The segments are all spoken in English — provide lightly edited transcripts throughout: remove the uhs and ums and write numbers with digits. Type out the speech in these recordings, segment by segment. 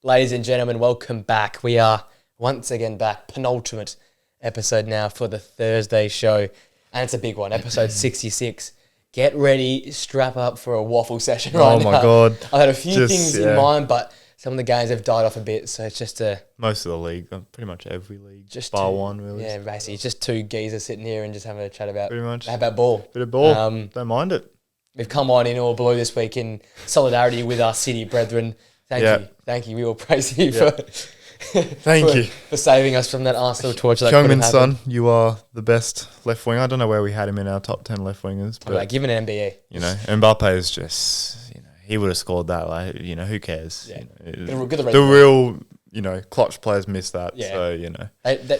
Ladies and gentlemen, welcome back. We are once again back, penultimate episode now for the Thursday show, and it's a big one, episode 66. Get ready, strap up for a waffle session right now. Oh my God. I had a few things in mind, but some of the games have died off a bit, so it's just most of the league, pretty much every league, just bar one really. Yeah, basically, it's just two geezers sitting here and just having a chat about pretty much about ball. Bit of ball. Don't mind it. We've come on in all blue this week in solidarity with our City brethren. Thank you. We all praise you for for saving us from that Arsenal torture. Heung-min Son, you are the best left wing. I don't know where we had him in our top 10 left wingers, but give an MBE. You know, Mbappe is just, he would have scored that. Like, who cares? Yeah. The real, clutch players miss that. Yeah. So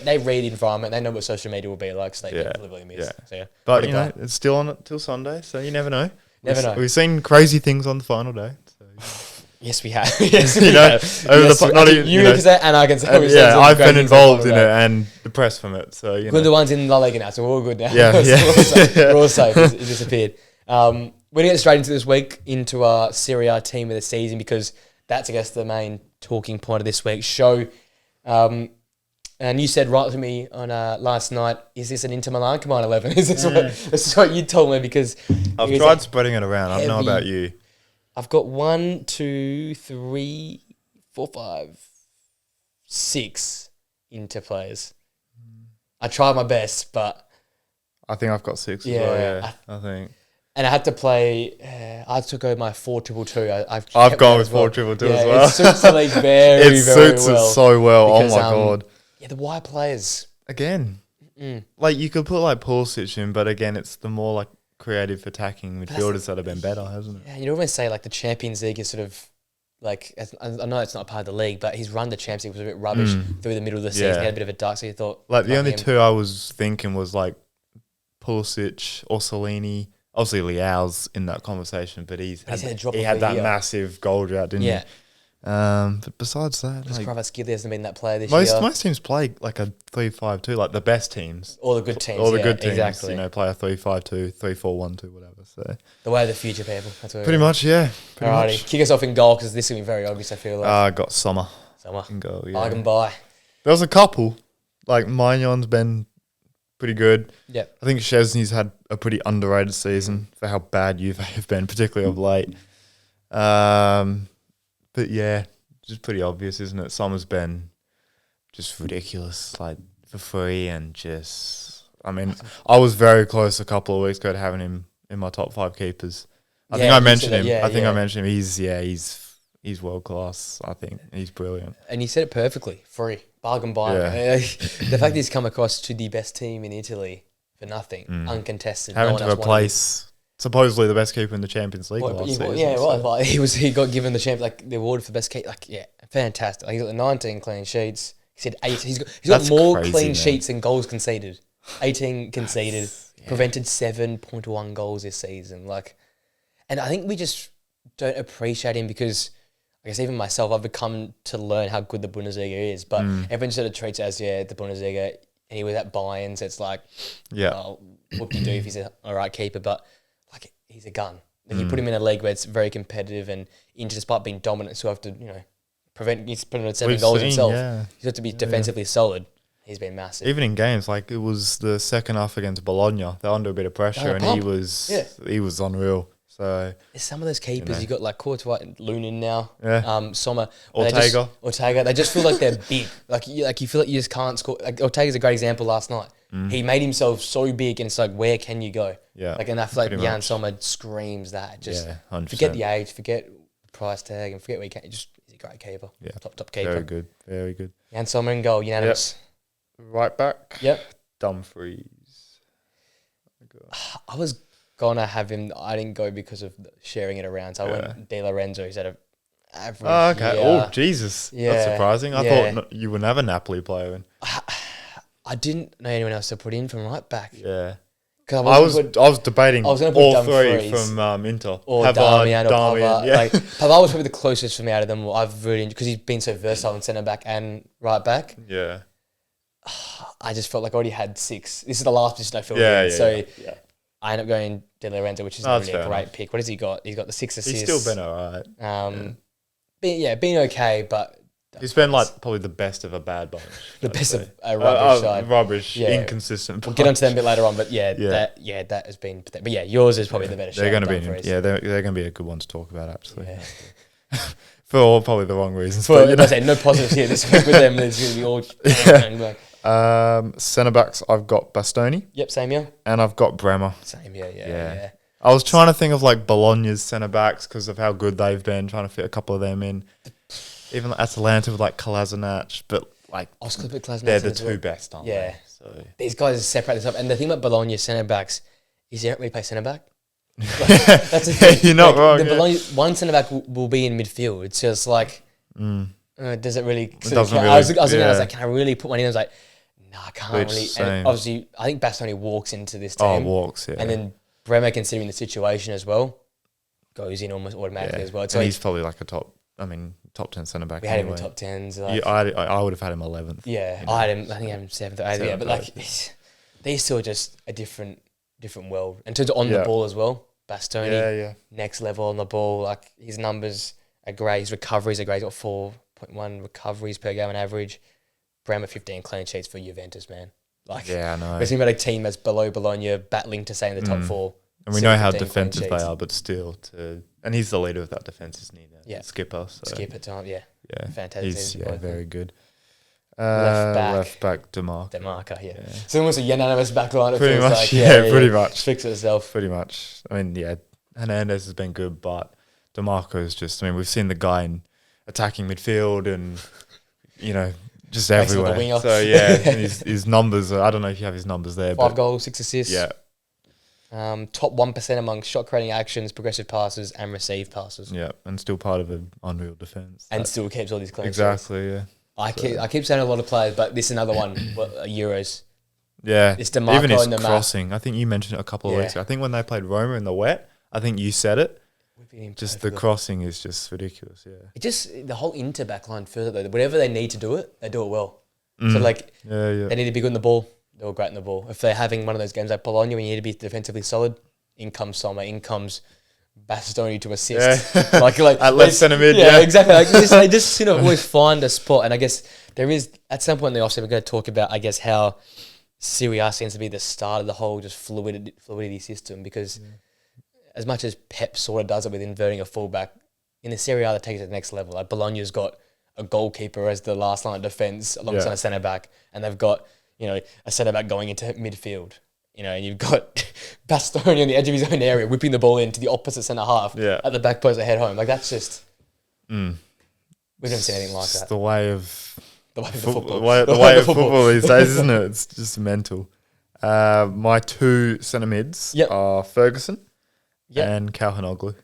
they read environment. They know what social media will be like. So they deliberately miss. Yeah. So, but it's still on till Sunday, so you never know. Never know. We've seen crazy things on the final day. So. Yes, we have. Yes, we have. You can say, and I can say. I've been involved in it and depressed from it. So we're the ones in La Liga now, so we're all good now. Yeah, we're all safe. It disappeared. We're gonna get straight into this week, into our Serie A team of the season, because that's, I guess, the main talking point of this week's show. And you said right to me on last night, is this an Inter Milan Command 11? This is what you told me, because I've tried spreading it around. I don't know about you. I've got 1, 2, 3, 4, 5, 6 Inter players. I tried my best, but I think I've got 6 as well. Yeah, I think. And I had to play. I took over my 4-2-2. I've gone with 4-2-2 as well. It suits the league very, it suits well. It so well. Because, oh my God! Yeah, the wide players again. Like you could put like Pulisic in, but again, it's the more like creative attacking midfielders that have been better, hasn't it? Yeah, you'd always say like the Champions League is sort of like, I know it's not part of the league, but his run the Champions League was a bit rubbish through the middle of the season. He had a bit of a dark, so you thought like the only two I was thinking was like Pulisic or Orsolini. Obviously, Leao's in that conversation, but he had that massive goal drought, didn't he? But besides that, Kvaratskhelia hasn't been that player this year. Most teams play like a 3-5-2, like the best teams. All the good teams. All the good teams, exactly. Play a 3-5-2, 3-4-1-2, whatever. So the way of the future, people. That's what pretty much. Alrighty, kick us off in goal, because this is going to be very obvious, I feel like. I got Sommer in goal, I can buy. There was a couple, like Maignan been pretty good. Yeah, I think Szczesny's had a pretty underrated season for how bad Juve have been, particularly of late. But yeah, just pretty obvious, isn't it? Sommer's been just ridiculous, like for free, and just, I mean, I was very close a couple of weeks ago to having him in my top 5 keepers. I think I mentioned him. I mentioned him. He's world class. I think he's brilliant. And you said it perfectly. Free. Bargain buy. Yeah. The fact he's come across to the best team in Italy for nothing, uncontested. Having to replace supposedly the best keeper in the Champions League last season. Yeah, like he got given the award for best keeper. Like, fantastic. Like, he got the 19 clean sheets. He said 8. He's got more clean sheets than goals conceded. 18 conceded. Prevented 7.1 goals this season. Like, and I think we just don't appreciate him, because I guess even myself, I've become to learn how good the Bundesliga is, but everyone sort of treats it as, the Bundesliga, and he was at Bayern, so it's like, what can you do if he's an alright keeper? But like, he's a gun. Like, you put him in a league where it's very competitive, and Inter, despite being dominant, so have to, prevent, he's putting on 7 goals himself. Yeah. He's got to be defensively solid. He's been massive. Even in games, like it was the second half against Bologna, they're under a bit of pressure, and he was unreal. So there's some of those keepers you got, like Courtois and Lunin now, Sommer, Ortega. They just feel like they're big. Like you feel like you just can't score. Like Ortega's a great example last night. He made himself so big, and it's like, where can you go? Yeah, like, and I feel like Jan Sommer screams that. Just forget the age, forget the price tag, and forget where you can. He's a great keeper. Yeah, top keeper. Very good. Jan Sommer in goal, unanimous. Yep. Right back. Yep. Dumfries. I was gonna have him. I didn't go because of sharing it around. So I went De Lorenzo. He's had an average. Oh, okay. Year. Oh, Jesus. Yeah. That's surprising. I thought you wouldn't have a Napoli player in. I didn't know anyone else to put in from right back. Yeah. I was debating all 3 from Inter. Or Darmian or Pavard. Yeah. Like, Pavard was probably the closest for me out of them. I've really, because he's been so versatile in centre back and right back. Yeah. I just felt like I already had 6. This is the last position I filled in. So I ended up going De Lorenzo, which is really a great pick. What has he got? He's got the 6 assists. He's still been alright. Being okay, but He's been like probably the best of a bad bunch. The best of a rubbish side. Rubbish, inconsistent. We'll get onto them a bit later on, but that has been. But yeah, yours is probably the better. They're going to be. They're going to be a good one to talk about actually. Yeah. For all probably the wrong reasons. I say no positives here this week with them. There's going to be all. Centre backs, I've got Bastoni. Yep, same here. And I've got Bremer. Same here. Yeah. I was trying to think of like Bologna's centre backs because of how good they've been. Trying to fit a couple of them in. Even Atalanta with like Kolasinac, but like they're the two best, aren't they? So these guys separate this up. And the thing about Bologna centre backs is they don't really play centre back. That's the thing. You're not wrong. Bologna, one centre back will be in midfield. It's just like, does it really? It doesn't really. I was like, can I really put one in? I was like, no, I can't really. And obviously, I think Bastoni walks into this team. And then Bremer, considering the situation as well, goes in almost automatically as well. So he's probably like a top 10 centre back. We had him in top 10s. Like, I would have had him 11th. Yeah, I had him. I think I had him 7th or 8th. Yeah, but like, they're still just a different world in terms of on the ball as well. Bastoni, next level on the ball. Like his numbers are great. His recoveries are great. He's got 4.1 recoveries per game on average. Bremer 15 clean sheets for Juventus, man. Like, I know. We're talking about a team that's below Bologna, battling to stay in the top 4. And we know how defensive they are, but still, and he's the leader of that defence, isn't he? Skipper. So. Skipper time, yeah. Fantastic. He's very good. Left back, DeMarca, yeah. So almost a unanimous back line. Pretty much, pretty much. Fix itself. Pretty much. I mean, Hernandez has been good, but DeMarco is just, we've seen the guy in attacking midfield and, just everywhere. So, his numbers, I don't know if you have his numbers there. 5 goals, 6 assists. Yeah. Top 1% among shot creating actions, progressive passes, and received passes. Yeah, and still part of an unreal defence. And still keeps all these clean sheets. Exactly, yeah. I keep saying a lot of players, but this is another one, Euros. Yeah. It's DeMarco even his and the crossing. I think you mentioned it a couple of weeks ago. I think when they played Roma in the wet, I think you said it. Just the crossing is just ridiculous, It just, the whole inter-back line further, though, whatever they need to do it, they do it well. So, like, they need to be good in the ball. They were great in the ball. If they're having one of those games like Bologna, when you need to be defensively solid, in comes Sommer, in comes Bastoni to assist. Like at left centre mid. Yeah, exactly. Like they just always find a spot. And I guess there is, at some point in the offseason, we're going to talk about, I guess, how Serie A seems to be the start of the whole just fluidity system. Because as much as Pep sort of does it with inverting a fullback, in the Serie A, that takes it to the next level. Like Bologna's got a goalkeeper as the last line of defence alongside a centre back, and they've got a centre back going into midfield. And you've got Bastoni on the edge of his own area, whipping the ball into the opposite centre half at the back post to head home. Like that's just we've never seen anything like that. The way of football. The way of football these days, isn't it? It's just mental. My 2 centre mids are Ferguson and Calhanoglu.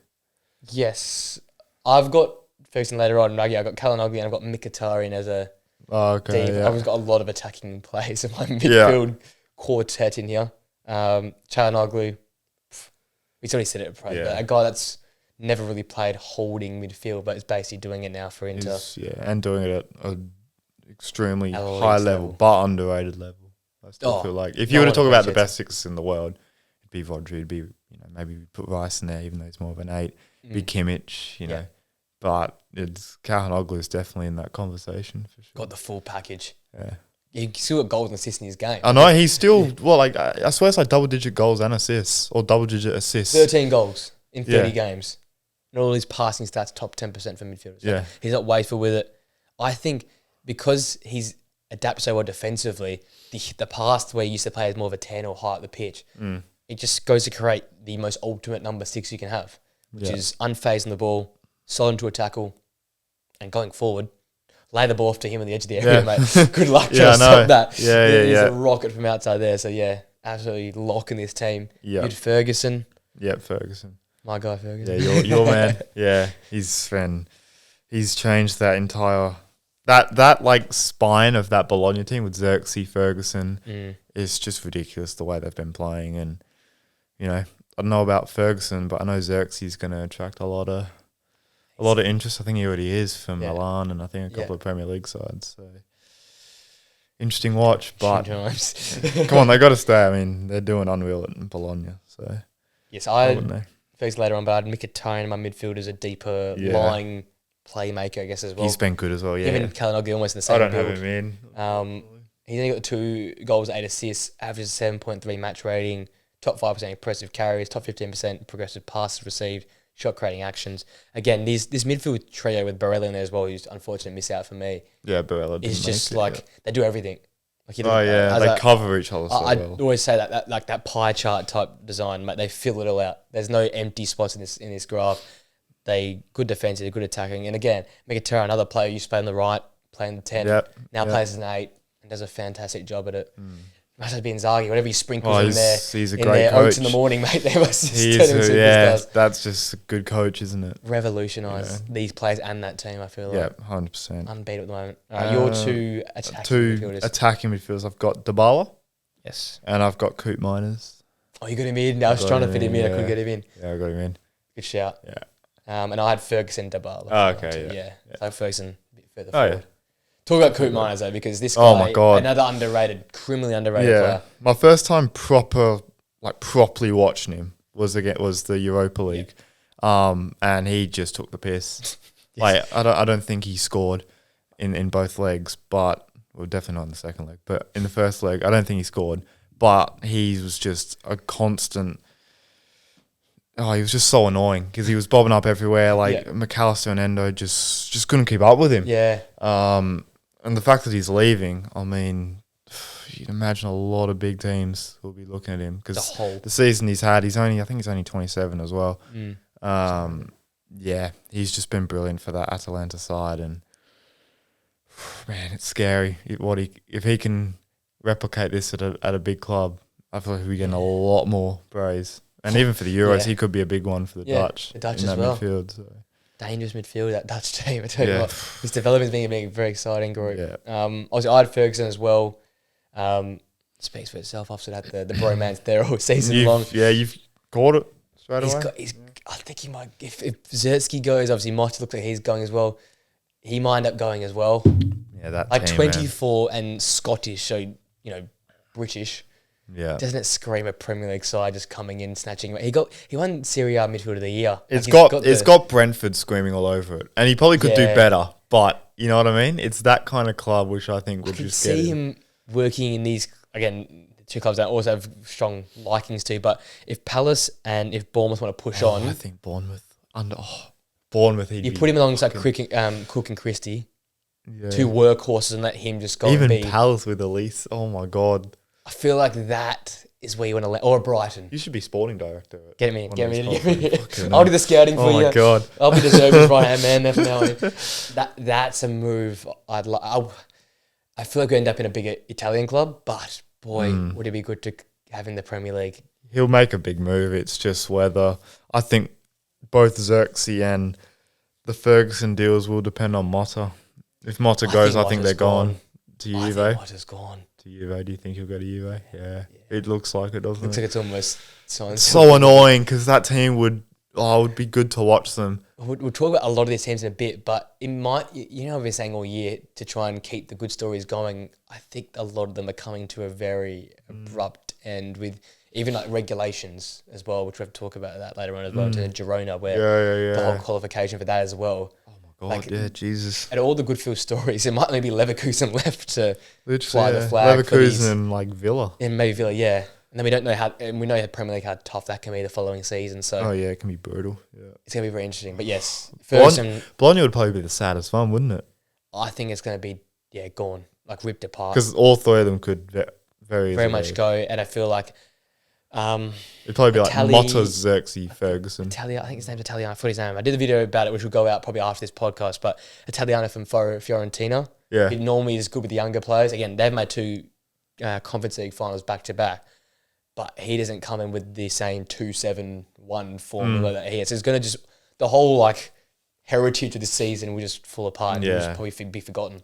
Yes, I've got Ferguson later on. I've got Calhanoglu and I've got Mkhitaryan as a deep. I've got a lot of attacking players in my midfield quartet in here. Calhanoglu, he's already said it, right? A guy that's never really played holding midfield, but is basically doing it now for Inter. And doing it at an extremely high level, but underrated level. I still feel like if you were to talk about the best 6 in the world, it'd be Rodri, it'd be maybe put Rice in there, even though he's more of an 8. It'd be Kimmich, but it's Calhanoglu is definitely in that conversation for sure. Got the full package. Yeah. He still got goals and assists in his game. I know, he's still, I swear it's like double-digit goals and assists, or double-digit assists. 13 goals in 30 games. And all his passing stats, top 10% for midfielders. So he's not wasteful with it. I think because he's adapted so well defensively, the past where he used to play as more of a 10 or high at the pitch, it just goes to create the most ultimate number 6 you can have, which is unfazed on the ball, solid to a tackle, and going forward, lay the ball off to him on the edge of the area, mate. Good luck trying to stop that. He's a rocket from outside there. So, absolutely locking this team. Good Ferguson. Yep, Ferguson. My guy, Ferguson. Yeah, your man. Yeah, he's changed that entire... That like spine of that Bologna team with Xerxes, Ferguson is just ridiculous the way they've been playing. And, I don't know about Ferguson, but I know Xerxes is going to attract a lot of interest. I think he already is from Milan and I think a couple of Premier League sides. So interesting watch, but come on, they got to stay. I mean, they're doing unreal at Bologna. So yes, I had Ferguson later on, but I had Mkhitaryan in my midfield as a deeper lying playmaker, I guess, as well. He's been good as well, yeah. Him and Kalinoglu almost in the same I don't build. have him in. He's only got 2 goals, 8 assists, averages 7.3 match rating, top 5% impressive carries, top 15% progressive passes received, shot creating actions. Again, this midfield trio with Barella in there as well, who's unfortunate miss out for me. Yeah, Barella is just like they do everything. Like they cover each other so I well. always say that like that pie chart type design, mate, they fill it all out. There's no empty spots in this graph. They good defensive, good attacking, and again, Mkhitaryan, another player used to play on the right, playing the 10, now plays as an 8, and does a fantastic job at it. Must have been Inzaghi, whatever he sprinkles in there. He's a great coach. Oats in the morning, mate. They must just turn him superstars. That's just a good coach, isn't it? Revolutionise these players and that team, I feel like. Yeah, 100%. Unbeatable at the moment. All right, your 2 attacking midfielders. Attacking midfielders. I've got Dybala. Yes. And I've got Coop Miners. Oh, you got him in? I was trying to fit him in. I couldn't get him in. Yeah, I got him in. Good shout. Yeah. And I had Ferguson, Dybala. Oh, okay, yeah. So Ferguson a bit further forward. Yeah. Talk about Coop Miners though, because this guy, my God, another criminally underrated player. My first time properly watching him was the Europa League, and he just took the piss. Yes. I don't think he scored in both legs, but definitely not in the second leg. But in the first leg, I don't think he scored. But he was just a constant. Oh, he was just so annoying because he was bobbing up everywhere. McAllister and Endo just couldn't keep up with him. Yeah. And the fact that he's leaving, I mean, you'd imagine a lot of big teams will be looking at him because the season he's had, I think he's only 27 as well. Yeah, he's just been brilliant for that Atalanta side, and man, it's scary. If he can replicate this at a big club, I feel like he'll be getting a lot more praise. And even for the Euros, he could be a big one for the Dutch. The Dutch in as that well. Midfield, so. Dangerous midfield, that Dutch team. I tell you what, his development's being a very exciting group. Yeah. Obviously, I had Ferguson as well. Speaks for itself. I've had the bromance there all season long. Yeah, you've caught it straight away. I think he might. If Zertsky goes, obviously, Mota looks like he's going as well. He might end up going as well. Yeah, that like team, 24 and Scottish, so British. Yeah, doesn't it scream a Premier League side just coming in snatching? He won Serie A midfield of the year. It's got Brentford screaming all over it, and he probably could do better. But you know what I mean? It's that kind of club which I think would just get see him working in these again. 2 clubs that also have strong likings to, but if Palace and if Bournemouth want to push on, I think Bournemouth Bournemouth. You put him alongside Cook and Christie, 2 workhorses, and let him just go. Even Palace with Elise. Oh my God. I feel like that is where you want to land. Or Brighton. You should be sporting director. Get me in. I'll do the scouting for you. Oh my God. I'll be deserving right hand man there from now on. That's a move I'd like. I feel like we end up in a bigger Italian club, but boy, would it be good to have in the Premier League. He'll make a big move. It's just whether I think both Xerxes and the Ferguson deals will depend on Mota. If Mota goes, I think they're gone to Juve. I think Mota's gone. To Juve, do you think he'll go to Juve? Yeah. It looks like it, doesn't it? Looks like it's almost so annoying because that team would be good to watch them. We'll talk about a lot of these teams in a bit, but it might, I've been saying all year to try and keep the good stories going. I think a lot of them are coming to a very abrupt end with even like regulations as well, which we'll have to talk about that later on as well, to Girona, where the whole qualification for that as well. God, Jesus. And all the good field stories, it might maybe Leverkusen left to fly the flag. Leverkusen and like Villa. And maybe Villa, yeah. And then we don't know and we know the Premier League how tough that can be the following season. So it can be brutal. Yeah. It's going to be very interesting. But yes, Bologna would probably be the saddest one, wouldn't it? I think it's going to be, gone, like ripped apart. Because all 3 of them could very much go. And I feel like it'd probably be like Mota, Xerxes, Ferguson. I think his name's Italiano. I forgot his name. I did a video about it, which will go out probably after this podcast. But Italiano from Fiorentina. Yeah. He normally is good with the younger players. Again, they've made 2 Conference League finals back to back. But he doesn't come in with the same 2-7-1 formula that he has. So it's going to just, the whole heritage of the season will just fall apart and will just probably be forgotten.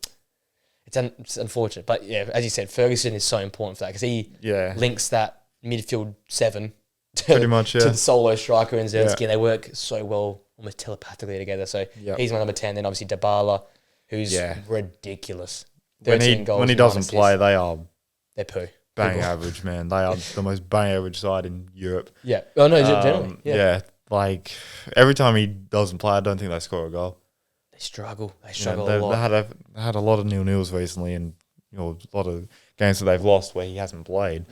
It's unfortunate. But yeah, as you said, Ferguson is so important for that because he links that midfield 7 to the solo striker and Zertsky, and they work so well, almost telepathically together. So he's my number 10. Then obviously Dybala, who's ridiculous. When he doesn't play, they're poo. Bang average, man. They are the most bang average side in Europe. Yeah. Oh, no, generally. Yeah. Like, every time he doesn't play, I don't think they score a goal. struggle. They You struggle know, a lot. they had a lot of 0-0s recently, and a lot of games that they've lost where he hasn't played.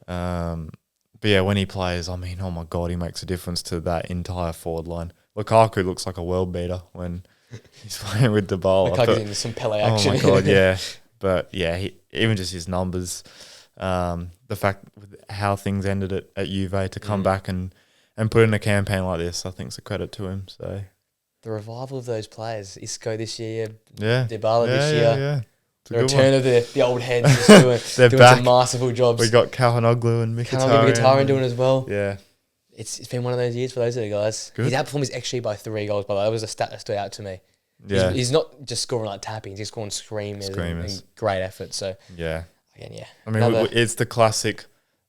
But yeah, when he plays, I mean, oh my God, he makes a difference to that entire forward line. Lukaku looks like a world beater when he's playing with Dybala. Lukaku's into some Pele action. Oh my God, yeah. But yeah, even just his numbers, the fact with how things ended at Juve to come back and put in a campaign like this, I think is a credit to him. So the revival of those players, Isco this year, yeah, Dybala this year. Yeah. The return of the old heads just doing some masterful jobs. We got Calhanoglu and Mkhitaryan doing as well. Yeah. It's been one of those years for those two guys. Good. He's outperformed his XG by 3 goals, by the way. That was a stat that stood out to me. Yeah. He's not just scoring like tappings, he's scoring screamers. And great effort. So, yeah. Again, yeah. I mean, it's the classic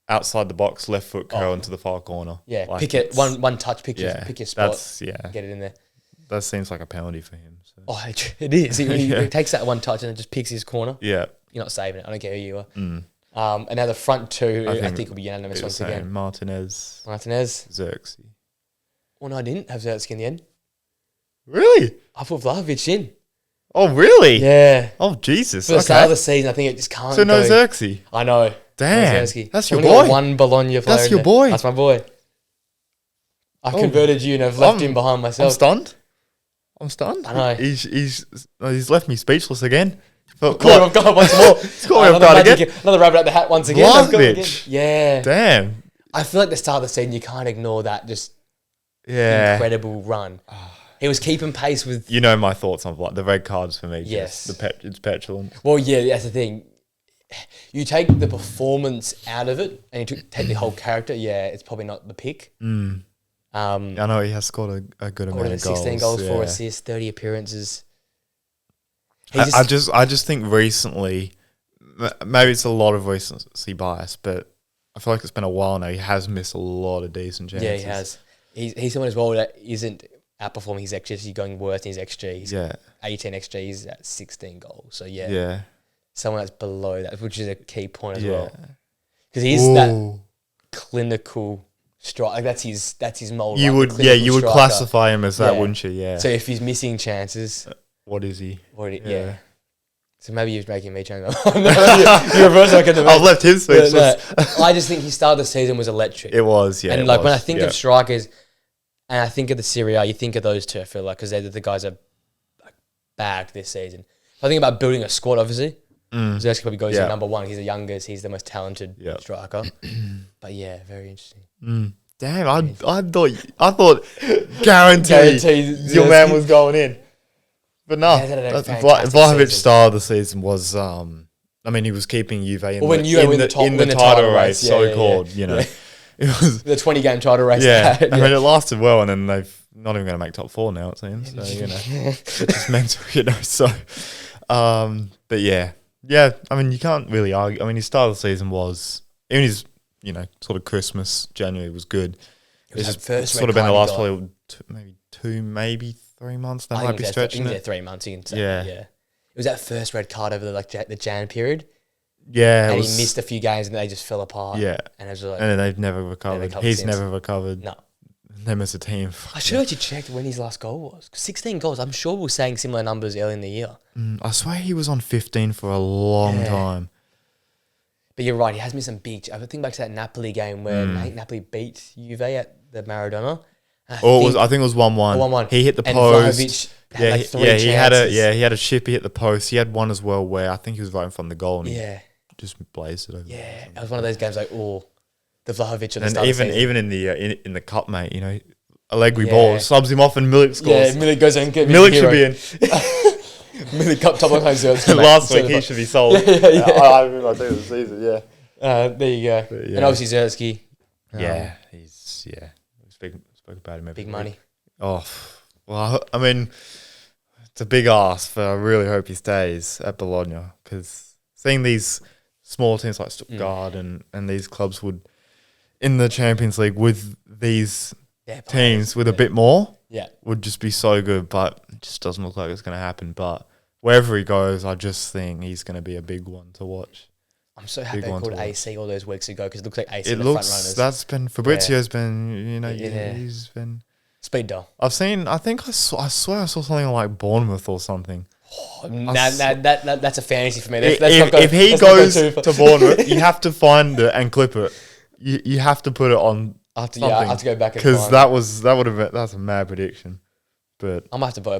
outside the box, left foot curl into the far corner. Yeah, like pick it, one touch, pick your spot. Get it in there. That seems like a penalty for him. So. Oh, it is. He takes that one touch and then just picks his corner. Yeah. You're not saving it. I don't care who you are. And now the front two, I think will be unanimous once again. Martinez. Xerxes. Oh, no, I didn't have Xerxes in the end. Really? I put Vlahovic in. Oh, really? Yeah. Oh, Jesus. For the start of the season, I think it just can't So no Xerxes? I know. Damn. No that's your boy. One Bologna player. That's your boy. That's my boy. I converted you and I've left him behind myself. I'm stunned. I know. He's left me speechless again. Caught him off guard once more. Caught him off guard again. Another rabbit out the hat once again. Vlahovic. Yeah. Damn. I feel like the start of the season, you can't ignore that just incredible run. He was keeping pace with... You know my thoughts on the red cards for me. Yes. It's petulant. Well, yeah, that's the thing. You take the performance out of it and you take the whole character, it's probably not the pick. I know he has scored a good amount of goals. 16 goals, 4 assists, 30 appearances. I just think recently, maybe it's a lot of recency bias, but I feel like it's been a while now. He has missed a lot of decent chances. Yeah, he has. He's someone as well that isn't outperforming his XG. He's going worse than his XG. He's 18 XG. He's at 16 goals. So, yeah. Someone that's below that, which is a key point as well. Because he's that clinical strike. Like that's his mold. You would classify him as that, wouldn't you? Yeah. So if he's missing chances, what is he? Yeah. So maybe you're making me change that. You're reverse like I've left him speechless. I just think his start of the season was electric. It was, yeah. And when I think of strikers, and I think of the Serie A, you think of those two. I feel like because they're the guys that are bagged this season. If I think about building a squad, obviously. Xerxes probably goes in number one. He's the youngest. He's the most talented striker. But yeah, very interesting. Damn, I thought guaranteed your man was going in. But no, Vlahovic's start of the season was, I mean, he was keeping Juve in the title race, so-called, you know. It was the 20-game title race. Yeah, I mean, it lasted well, and then they've not even going to make top 4 now, it seems. So, you know, it's just mental, you know. So, but yeah, I mean, you can't really argue. I mean, his start of the season was, even his, you know, sort of Christmas, January was good. It's sort of been the last probably maybe 2, maybe 3 months. That might be stretching it. 3 months, you can say. Yeah. It was that first red card over the Jan period. Yeah. And he missed a few games and they just fell apart. Yeah. And it was like, and then they've never recovered. He's never recovered. No. Them as a team. I should have actually checked when his last goal was. 16 goals. I'm sure we were saying similar numbers early in the year. I swear he was on 15 for a long time. But you're right. He has missed some big... I think back to that Napoli game where I think Napoli beat Juve at the Maradona. I think it was 1-1. 1-1. He hit the post. Had he had a chip. He hit the post. He had one as well where I think he was right in front of the goal and he just blazed it over. Yeah, it was one of those games like, the Vlahovic. And even in the cup, mate, you know, Allegri ball subs him off and Milik scores. Yeah, Milik goes in. Milik should be in. Milik cup top of home service. Last week he should be sold. I remember I think it was the season. Yeah. There you go. And obviously Xerxes. He's spoke about him. Big money. Oh, well, I mean, it's a big ask, but I really hope he stays at Bologna because seeing these small teams like Stuttgart and these clubs would in the Champions League with these teams with a bit more would just be so good, but it just doesn't look like it's going to happen. But wherever he goes, I just think he's going to be a big one to watch. I'm so happy they called AC all those weeks ago because it looks like AC the front runners. That's been Fabrizio's been, you know, he's been. Speed dial. I swear I saw something like Bournemouth or something. Oh, that's a fantasy for me. Let's if he goes to Bournemouth, you have to find it and clip it. You have to put it on. I have to go back and because that's a mad prediction. But I might have to go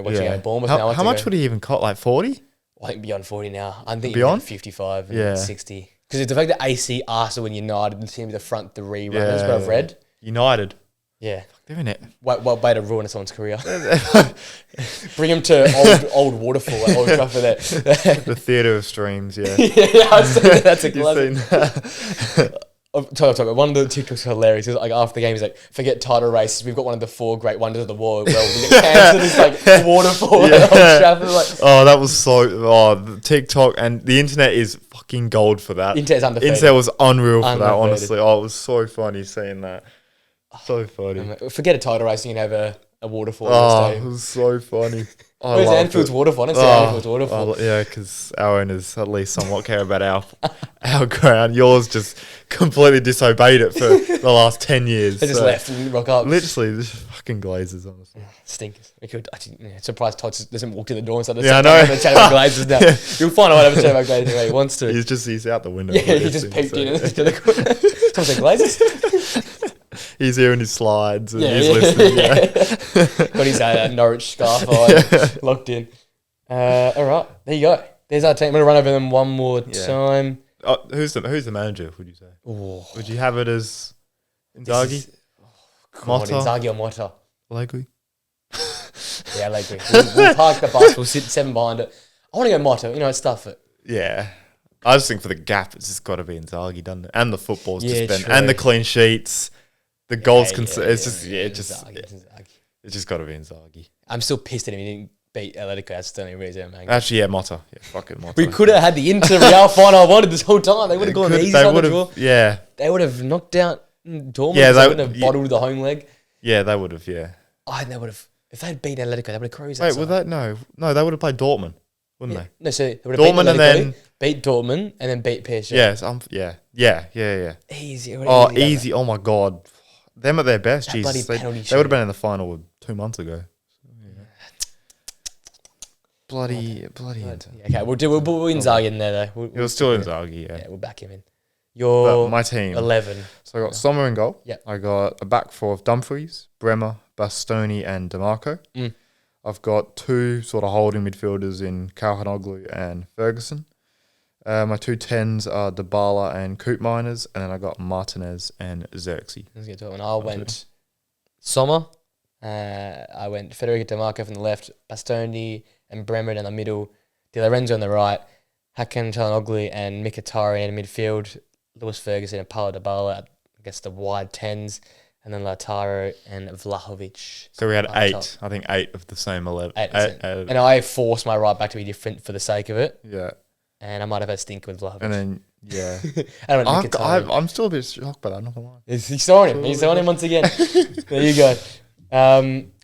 watch Bournemouth now. How much would he even cost? Like 40? I think beyond 40 now. I think beyond 55 and 60. Because the fact that AC, Arsenal, and United seem to be the front three runners, what I've read. United. Yeah. They're in it. What way to ruin someone's career. Bring him to old Waterfall at Old Trafford there. The theatre of streams, yeah. That's a classic. One of the TikToks hilarious. Like after the game, he's like, "Forget title races. We've got one of the 4 great wonders of the world. Well, we get cancelled. It's like Waterfall at Old Trafford." Like, that was the TikTok and the internet is fucking gold for that. Internet's undefeated. Internet was unreal for that. Honestly, it was so funny seeing that. So funny. Forget a title race. You can have a waterfall. It was so funny. Where's Anfield's waterfall? I didn't see Anfield's waterfall. Yeah, because our owners at least somewhat care about our ground. Yours just completely disobeyed it for the last 10 years. They just left and rock up. Literally, just fucking Glazers, honestly. Stinkers. We could actually, surprised Todd doesn't walk to the door and start I know. chat about Glazers now. You'll find out whatever chat about Glazers anyway he wants to. He's out the window. Yeah, he just peeped in to the corner. Someone said Glazers? He's hearing his slides and he's listening. Got his Norwich scarf on, locked in. All right, there you go. There's our team. I'm going to run over them one more time. Who's the manager, would you say? Ooh. Would you have it as Inzaghi? Motta? Inzaghi or Motta? Allegri? Yeah, Allegri. We'll park the bus. We'll sit 7 behind it. I want to go Motta. Stuff it. Yeah. I just think for the gap, it's just got to be Inzaghi, doesn't it? And the football's just been, true. and the clean sheets, the goals. It's just got to be Inzaghi. I'm still pissed at him. He didn't beat Atletico. That's the only reason, man. Actually, Motta. Yeah, fuck it, Motta. We could have had the Inter Real final I wanted this whole time. They would have gone easy on the draw. Yeah. They would have knocked out Dortmund. Yeah, they wouldn't have bottled the home leg. Yeah, they would have. Yeah. I think they would have. If they'd beat Atletico, they would have cruised. Wait, would that no? They would have played Dortmund, wouldn't they? No, so they would have Dortmund and then beat Dortmund and then beat PSG. Yes, yeah. Easy. Easy. Oh my god, them at their best. Jesus, they would have been in the final 2 months ago. Yeah. Bloody. Okay, we'll put Inzaghi in there though. You're still Inzaghi, yeah. Yeah, we'll back him in. My team 11. So I got Sommer in goal. Yeah. I got a back 4 of Dumfries, Bremer, Bastoni, and DeMarco. I've got 2 sort of holding midfielders in Calhanoglu and Ferguson. My 2 10s are Dybala and Koopmeiners, and then I got Martinez and Xerxes. Let's get to it. And I went Sommer. I went Federico DeMarco from the left, Bastoni and Bremer in the middle, Di Lorenzo on the right, Hakan Calhanoglu and Mkhitaryan in midfield, Lewis Ferguson and Paulo Dybala, I guess the wide 10s, and then Lautaro and Vlahovic. So we had 8, I think 8 of the same 11. 8. And I forced my right back to be different for the sake of it. Yeah. And I might have had stink with Vlahovic. And then, yeah. I'm still a bit shocked by that, I'm not going to lie. He's on him. He's on him once again. There you go.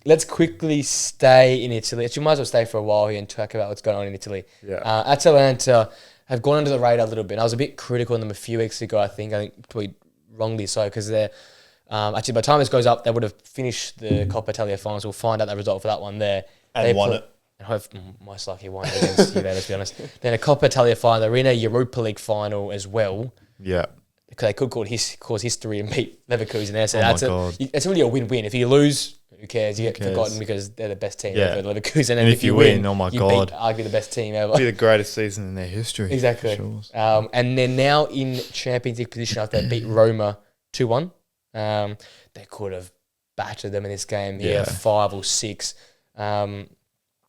Let's quickly stay in Italy. Actually, might as well stay for a while here and talk about what's going on in Italy. Yeah. Atalanta have gone under the radar a little bit. I was a bit critical on them a few weeks ago, I think probably wrongly so, because they're actually, by the time this goes up, they would have finished the Coppa Italia finals. We'll find out the result for that one there. And they won it. And hope most likely won against Juve, let's be honest. Then a Coppa Italia final. They're in a Europa League final as well. Yeah. Because they could cause history and beat Leverkusen there. So God. That's really a win-win. If you lose, who cares? You get forgotten because they're the best team ever, Leverkusen. And if you win, oh my God, beat arguably the best team ever. It'll be the greatest season in their history. Exactly. Sure. And they're now in Champions League position after they beat Roma 2-1. They could have battered them in this game here, 5 or 6.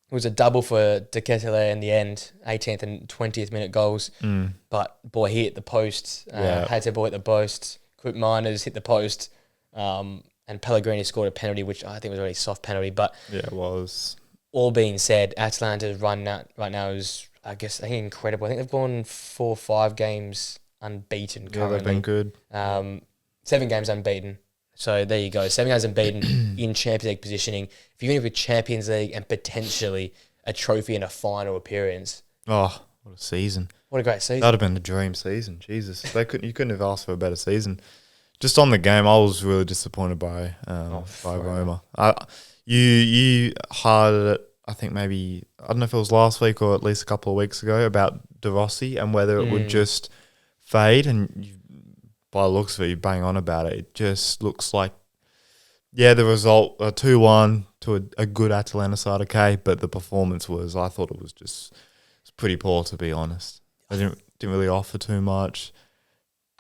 It was a double for De Ketelaere in the end, 18th and 20th minute goals. But boy, he hit the post. Had ball hit the post. Koopmeiners hit the post. And Pellegrini scored a penalty, which I think was a really soft penalty. But yeah, it was. All being said, Atalanta's run right now is, I think, incredible. I think they've gone 4 or 5 games unbeaten currently. Yeah, they've been good. 7 games unbeaten. So there you go. 7 games unbeaten in Champions League positioning. If you're going to go Champions League and potentially a trophy in a final appearance. Oh, what a season. What a great season. That would have been the dream season. Jesus. You couldn't have asked for a better season. Just on the game, I was really disappointed by Roma. You highlighted it, I think maybe, I don't know if it was last week or at least a couple of weeks ago, about De Rossi and whether it would just fade. And by the looks of it, you bang on about it. It just looks like, the result, 2-1 to a good Atalanta side, okay, but the performance I thought it was pretty poor, to be honest. They didn't really offer too much.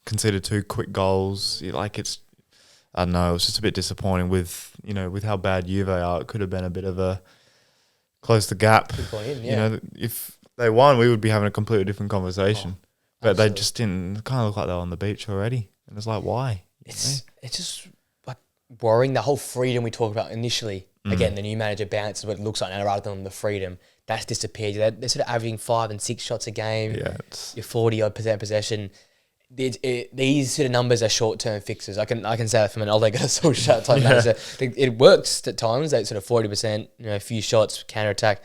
Conceded 2 quick goals. I don't know, it was just a bit disappointing with how bad Juve are. It could have been a bit of a close the gap. Good point in, yeah. If they won, we would be having a completely different conversation. But absolutely. they just didn't. Kind of look like they were on the beach already. And it's like, why? It's just like worrying. The whole freedom we talked about initially. Again, the new manager bounces what it looks like now rather than the freedom. That's disappeared. They're sort of averaging 5 and 6 shots a game. Yeah, you're 40-odd% possession. These sort of numbers are short-term fixes. I can say that from an Ole Gunnar Solskjaer type manager. It works at times. That sort of 40%, a few shots, counter-attack.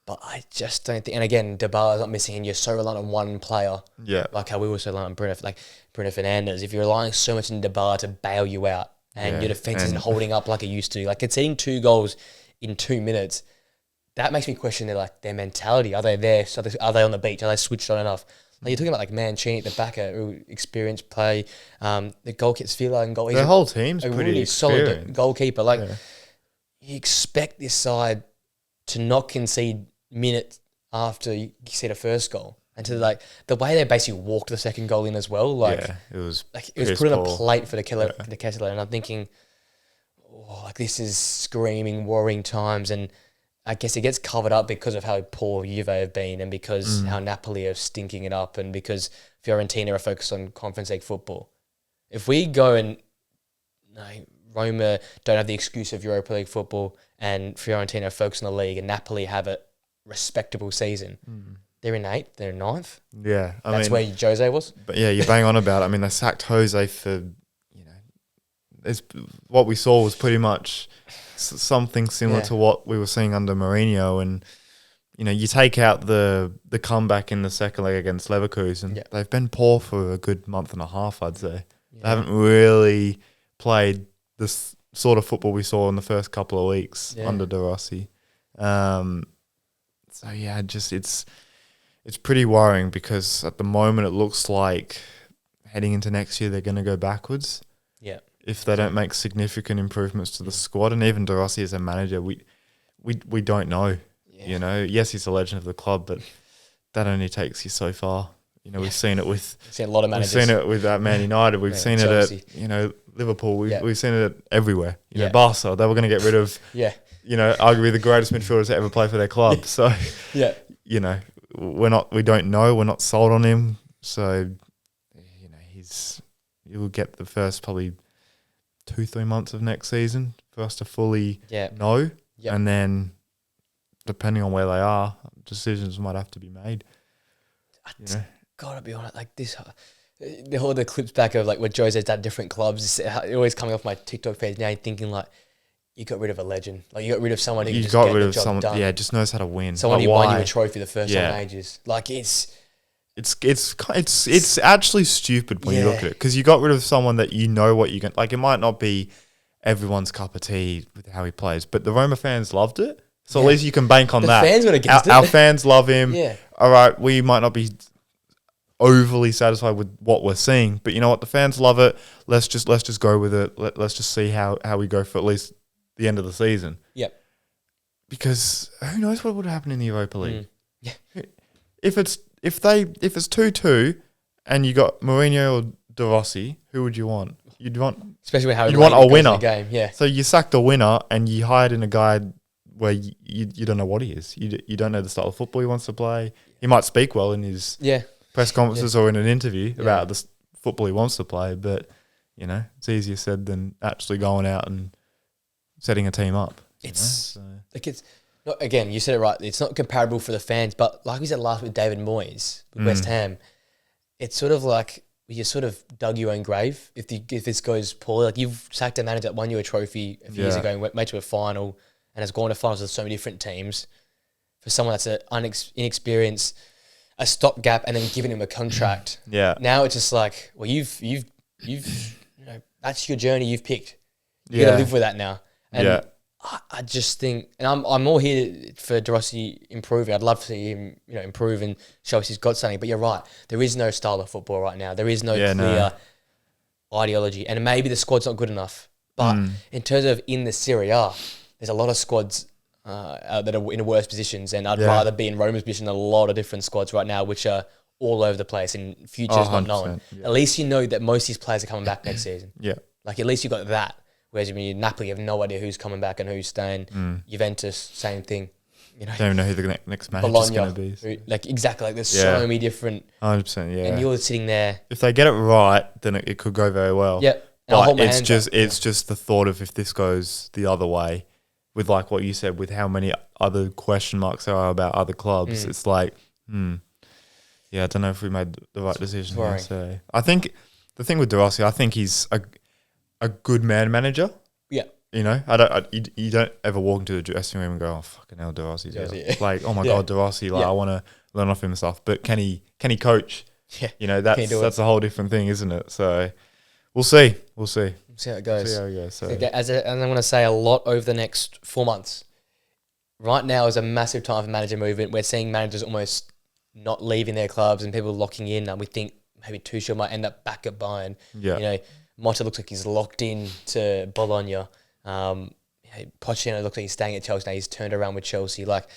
But I just don't think. And again, Dybala's not missing, and you're so reliant on one player. Yeah, like how we were so reliant on Bruno Fernandes. If you're relying so much on Dybala to bail you out, and your defense isn't holding up like it used to, like conceding 2 goals in 2 minutes, that makes me question their mentality. Are they there? Are they on the beach? Are they switched on enough? Like you're talking about like Mancini at the back, experienced play, the goalkeeper's Fila and goal. The whole team's a pretty really experienced. Solid goalkeeper. You expect this side to not concede minutes after you see the first goal, and to the way they basically walked the second goal in as well. It was put on a plate for the Kessler, and I'm thinking, this is screaming, worrying times, and I guess it gets covered up because of how poor Juve have been, and because how Napoli are stinking it up, and because Fiorentina are focused on Conference League football. If we go and Roma don't have the excuse of Europa League football, and Fiorentina are focused on the league, and Napoli have a respectable season, they're in 8th, they're in 9th. Yeah, that's where Jose was. But yeah, you bang on about it. I mean, they sacked Jose for what we saw was pretty much something similar to what we were seeing under Mourinho, and you take out the comeback in the second leg against Leverkusen. They've been poor for a good month and a half, I'd say. They haven't really played this sort of football we saw in the first couple of weeks under De Rossi. It's pretty worrying, because at the moment it looks like heading into next year they're going to go backwards. Yeah. If they don't make significant improvements to the squad, and even De Rossi as a manager, we don't know. Yeah. Yes, he's a legend of the club, but that only takes you so far. We've seen it with a lot of managers. We've seen it with Man United. We've seen Chelsea. It at Liverpool. We've seen it everywhere. Barca, they were going to get rid of arguably the greatest midfielders to ever play for their club. So we don't know. We're not sold on him. So he'll get the first probably 2-3 months of next season for us to fully know. Yep. And then, depending on where they are, decisions might have to be made. Gotta be honest, the clips back of when Jose's done different clubs, it always coming off my TikTok page now, thinking you got rid of a legend. You got rid of someone who just got rid of someone done. Just knows how to win. Someone who won you a trophy the first time in ages. It's actually stupid when you look at it, because you got rid of someone that what you can. It might not be everyone's cup of tea with how he plays, but the Roma fans loved it. So at least you can bank on that. The fans went against it. Our fans love him. Yeah. All right, we might not be overly satisfied with what we're seeing, but you know what? The fans love it. Let's just go with it. Let's just see how we go for at least the end of the season. Yep. Because who knows what would happen in the Europa League? Yeah. If it's 2-2 and you got Mourinho or De Rossi, who would you want? Especially how you'd want a winner. Game. Yeah. So you sacked a winner and you hired in a guy where you don't know what he is. You don't know the style of football he wants to play. He might speak well in his press conferences or in an interview about the football he wants to play, but it's easier said than actually going out and setting a team up. It's not, again, you said it right. It's not comparable for the fans, but like we said last week with David Moyes with West Ham, it's sort of like you sort of dug your own grave if this goes poorly. You've sacked a manager that won you a trophy a few years ago and went to a final and has gone to finals with so many different teams. For someone that's an inexperienced, a stopgap, and then giving him a contract. Now it's just you've that's your journey you've picked. You got to live with that now. And I just think, and I'm more here for De Rossi improving. I'd love to see him, improve and show us he's got something. But you're right. There is no style of football right now. There is no clear ideology. And maybe the squad's not good enough. But in terms of in the Serie A, there's a lot of squads that are in worse positions. And I'd rather be in Roma's position than a lot of different squads right now, which are all over the place and futures not known. At least you know that most of these players are coming back next season. Like, at least you got that. Whereas Napoli, you have no idea who's coming back and who's staying. Juventus, same thing. Don't even know who the next manager's going to be. Exactly. There's so many different. 100%. Yeah. And you're sitting there. If they get it right, then it could go very well. Yeah. But it's just the thought of if this goes the other way, with like what you said, with how many other question marks there are about other clubs. It's like, yeah, I don't know if we made the right decision here. So I think the thing with De Rossi, I think he's a good manager. Yeah. You don't ever walk into the dressing room and go, oh, fucking hell, De Rossi's out. Like, oh my God, De Rossi, like I want to learn off him and stuff. But can he coach? Yeah. That's a whole different thing, isn't it? So we'll see. See how it goes. So. And I'm going to say a lot over the next 4 months. Right now is a massive time for manager movement. We're seeing managers almost not leaving their clubs and people locking in. And we think maybe Tuchel might end up back at Bayern. Yeah. Motta looks like he's locked in to Bologna. Pochettino looks like he's staying at Chelsea now. He's turned around with Chelsea. Like,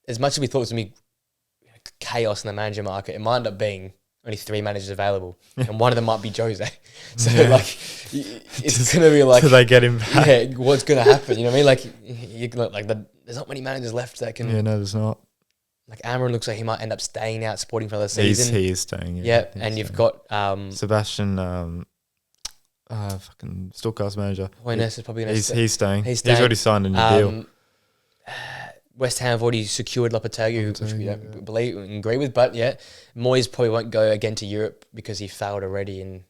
as much as we thought it was going to be chaos in the manager market, it might end up being only 3 managers available, and one of them might be Jose. So it's going to be like, do they get him back? Yeah, what's going to happen? You know what I mean? There's not many managers left that can. Yeah, no, there's not. Like Amron looks like he might end up staying out, Sporting for another season. He is staying. And you've got Sebastian. Fucking Stuttgart's manager. Hoynes is probably going to He's staying. He's already signed a new deal. West Ham have already secured Lopetegui, which we don't agree with, but Moyes probably won't go again to Europe because he failed already in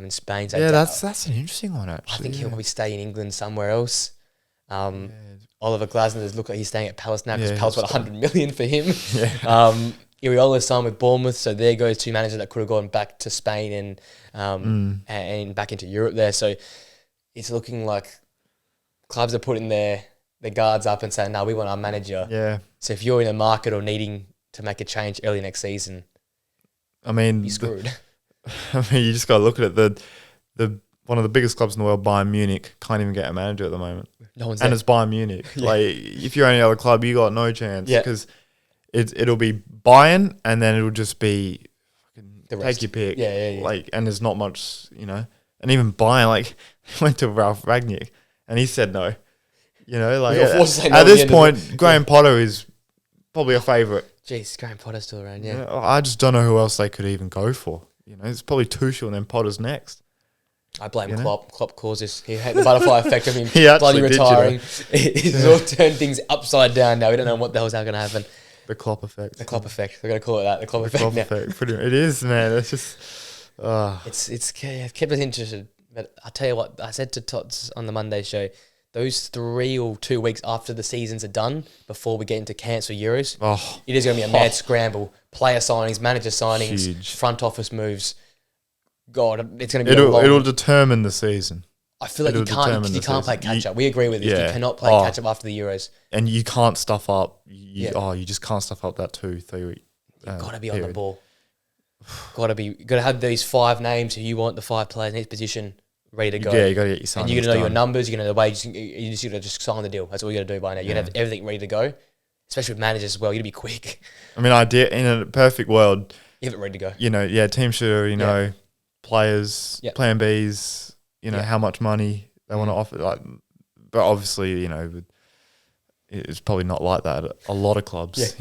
Spain. So that's an interesting one, actually. I think he'll probably stay in England somewhere else. Oliver Glasner does look like he's staying at Palace now because Palace got 100 million for him. Iraola signed with Bournemouth, so there goes 2 managers that could have gone back to Spain and back into Europe there. So it's looking like clubs are putting their guards up and saying, no, we want our manager. Yeah. So if you're in the market or needing to make a change early next season, you're screwed. You just got to look at it. The one of the biggest clubs in the world, Bayern Munich, can't even get a manager at the moment. No one's and it's Bayern Munich. Like, if you're any other club, you got no chance. Because it'll be Bayern, and then it'll just be take your pick. Yeah. Like, and there's not much, And even Bayern, like, went to Ralph Rangnick, and he said no. Like at this point, Graham Potter is probably a favourite. Jeez, Graham Potter's still around. I just don't know who else they could even go for. It's probably Tuchel and then Potter's next. I blame Klopp. Klopp caused this. He had the butterfly effect of him bloody did, retiring. He's all turned things upside down now. We don't know what the hell's going to happen. The Klopp effect. The Klopp effect. We're going to call it that. The Klopp effect. Klopp effect. It is, man. It's just... It's kept us interested. But I tell you what, I said to Tots on the Monday show, those 3 or 2 weeks after the seasons are done, before we get into cancel Euros, it is going to be a mad scramble. Player signings, manager signings, huge. Front office moves. God, it's going to be it'll determine the season. I feel like you can't play catch-up. We agree with this. You cannot play catch-up after the Euros. And you can't stuff up. You just can't stuff up that 2-3 week. You've got to be on the ball. Got to have these 5 names who you want, the 5 players in each position ready to go. Yeah, you got to get your signings. And you're going to know your numbers, you're going to know the wages, you just got to just sign the deal. That's all you got to do by now. You're going to have everything ready to go, especially with managers as well. You got to be quick. I mean, in a perfect world, you have it ready to go. Teams should already know players, plan Bs, how much money they want to offer. Like, but obviously, it's probably not like that at a lot of clubs.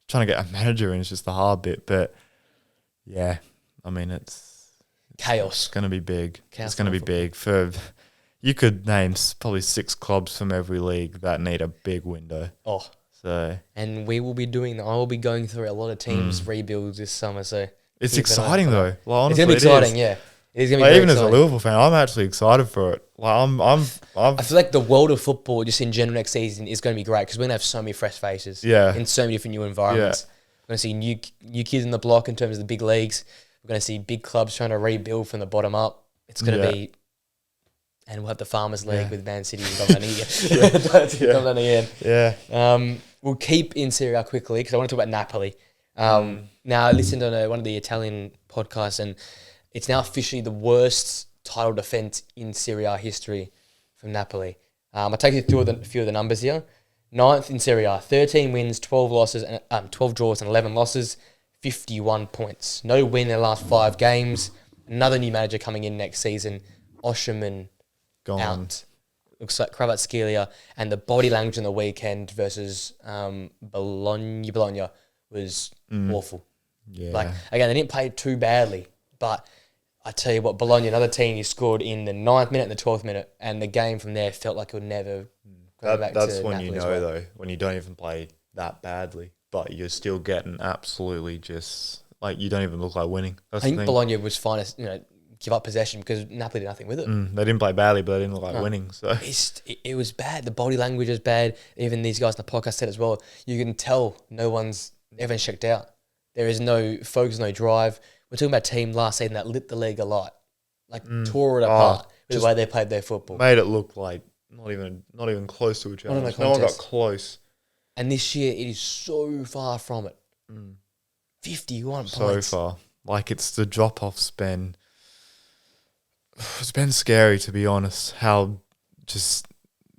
Trying to get a manager in is just the hard bit. But I mean, it's chaos. It's going to be big. It's going to be big. You could name probably 6 clubs from every league that need a big window. And we will be I will be going through a lot of teams rebuilds this summer. So it's exciting though. Like, honestly, it's going to be exciting. It is going to be even exciting. As a Liverpool fan, I'm actually excited for it. Like, I feel like the world of football, just in general, next season is going to be great because we're going to have so many fresh faces. In so many different new environments. We're going to see new kids in the block in terms of the big leagues. We're going to see big clubs trying to rebuild from the bottom up. it's going to Yeah. be, and we'll have the Farmers League with Man City dominating again. Yeah. We'll keep in Serie A quickly because I want to talk about Napoli. Now, I listened on one of the Italian podcasts, and it's now officially the worst title defence in Serie A history from Napoli. I'll take you through a few of the numbers here. 9th in Serie A, 13 wins, 12 losses, and 12 draws and 11 losses, 51 points. No win in the last 5 games. Another new manager coming in next season. Osherman Gone. out. Looks like Kvaratskhelia, and the body language on the weekend versus Bologna was awful. Yeah. Like, again, they didn't play too badly, but I tell you what, Bologna, another team, you scored in the 9th minute and the 12th minute, and the game from there felt like it would never go back That's to when Napoli you as know, well. though, when you don't even play that badly, but you're still getting absolutely just, like, you don't even look like winning. That's I think the thing. Bologna was fine to, give up possession because Napoli did nothing with it. They didn't play badly, but they didn't look like winning. So It was bad. The body language was bad. Even these guys in the podcast said as well. You can tell everyone's checked out. There is no focus, no drive. We're talking about a team last season that lit the league alight, like tore it apart with the way they played their football. made it look like not even close to each other. Not even a No one got contest. close. And this year, it is so far from it. 51 So points. far. Like, it's the drop-off's been... It's been scary, to be honest, how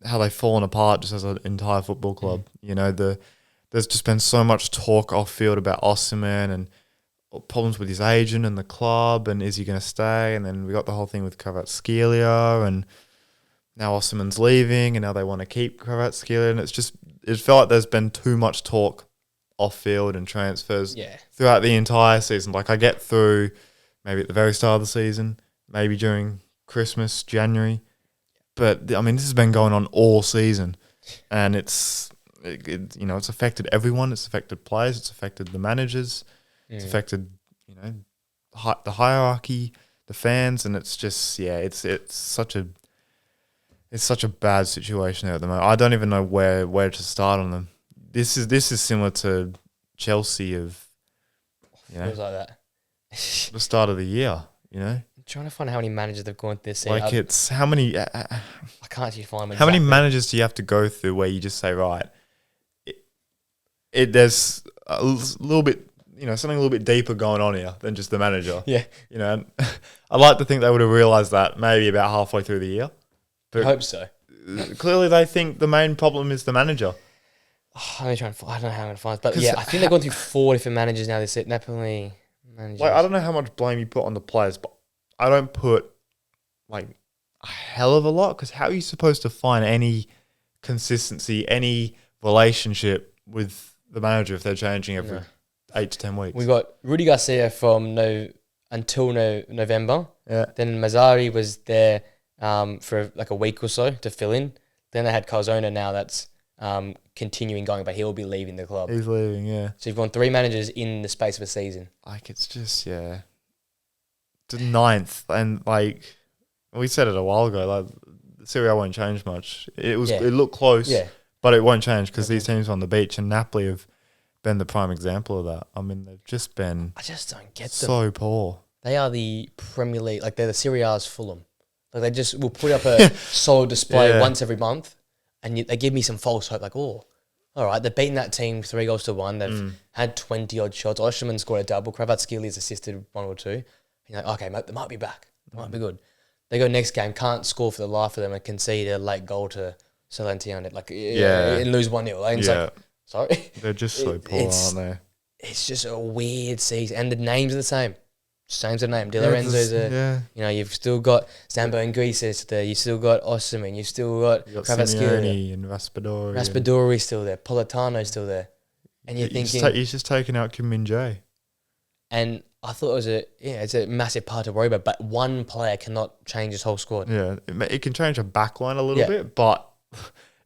they've fallen apart just as an entire football club. There's just been so much talk off-field about Osimhen and problems with his agent and the club, and is he going to stay? And then we got the whole thing with Kvaratskhelia, and now Osimhen's leaving, and now they want to keep Kvaratskhelia, and it felt like there's been too much talk off-field and transfers throughout the entire season. Like, I get through maybe at the very start of the season, maybe during Christmas, January, but I mean, this has been going on all season, and it's affected everyone. It's affected players. It's affected the managers. It's affected the hierarchy, the fans, and it's just it's such a bad situation there at the moment. I don't even know where to start on them. This is similar to Chelsea of Feels like that. the start of the year. I'm trying to find how many managers they've gone this season. Like, it's how many? I can't actually find them. How many managers do you have to go through where you just say, right, there's a little bit, something a little bit deeper going on here than just the manager. Yeah. And I'd like to think they would have realised that maybe about halfway through the year. But I hope so. Clearly they think the main problem is the manager. I'm going to try and I don't know how I'm going to find it. But I think they've gone through 4 different managers now this year. Napoli managers. Like, I don't know how much blame you put on the players, but I don't put like a hell of a lot, because how are you supposed to find any consistency, any relationship with the manager if they're changing every 8 to 10 weeks? We got Rudy Garcia from until November. Yeah. Then Mazzari was there for like a week or so to fill in. Then they had Calzona now that's continuing going, but he'll be leaving the club. He's leaving, yeah. So you've gone 3 managers in the space of a season. Like, it's just, the 9th, and like we said it a while ago, like Serie A won't change much. It looked close, but it won't change because these teams are on the beach, and Napoli have been the prime example of that. I mean, they've just been I just don't get them. so poor. They are the Premier League, like they're the Serie A's Fulham. Like, they just will put up a solid display once every month, and they give me some false hope. Like, all right, they've beaten that team 3-1. They've had 20 odd shots. Osherman scored a double. Kvaratskhelia assisted 1 or 2. And you're like, okay, mate, they might be back. They might be good. They go next game, can't score for the life of them, and concede a late goal to Salernitana, and lose 1-0. And it's like, sorry, they're just so poor, aren't they? It's just a weird season, and the names are the same. Same sort of name. Di Lorenzo's you've still got Zambo and Greases there. You've still got Osimhen. You've still got Kvaratskhelia and Raspadori. Raspadori's still there. Politano's still there. And you're thinking... he's just taken out Kim Min-jae. And I thought it's a massive part to worry about, but one player cannot change his whole squad. Yeah, it can change a backline a little bit, but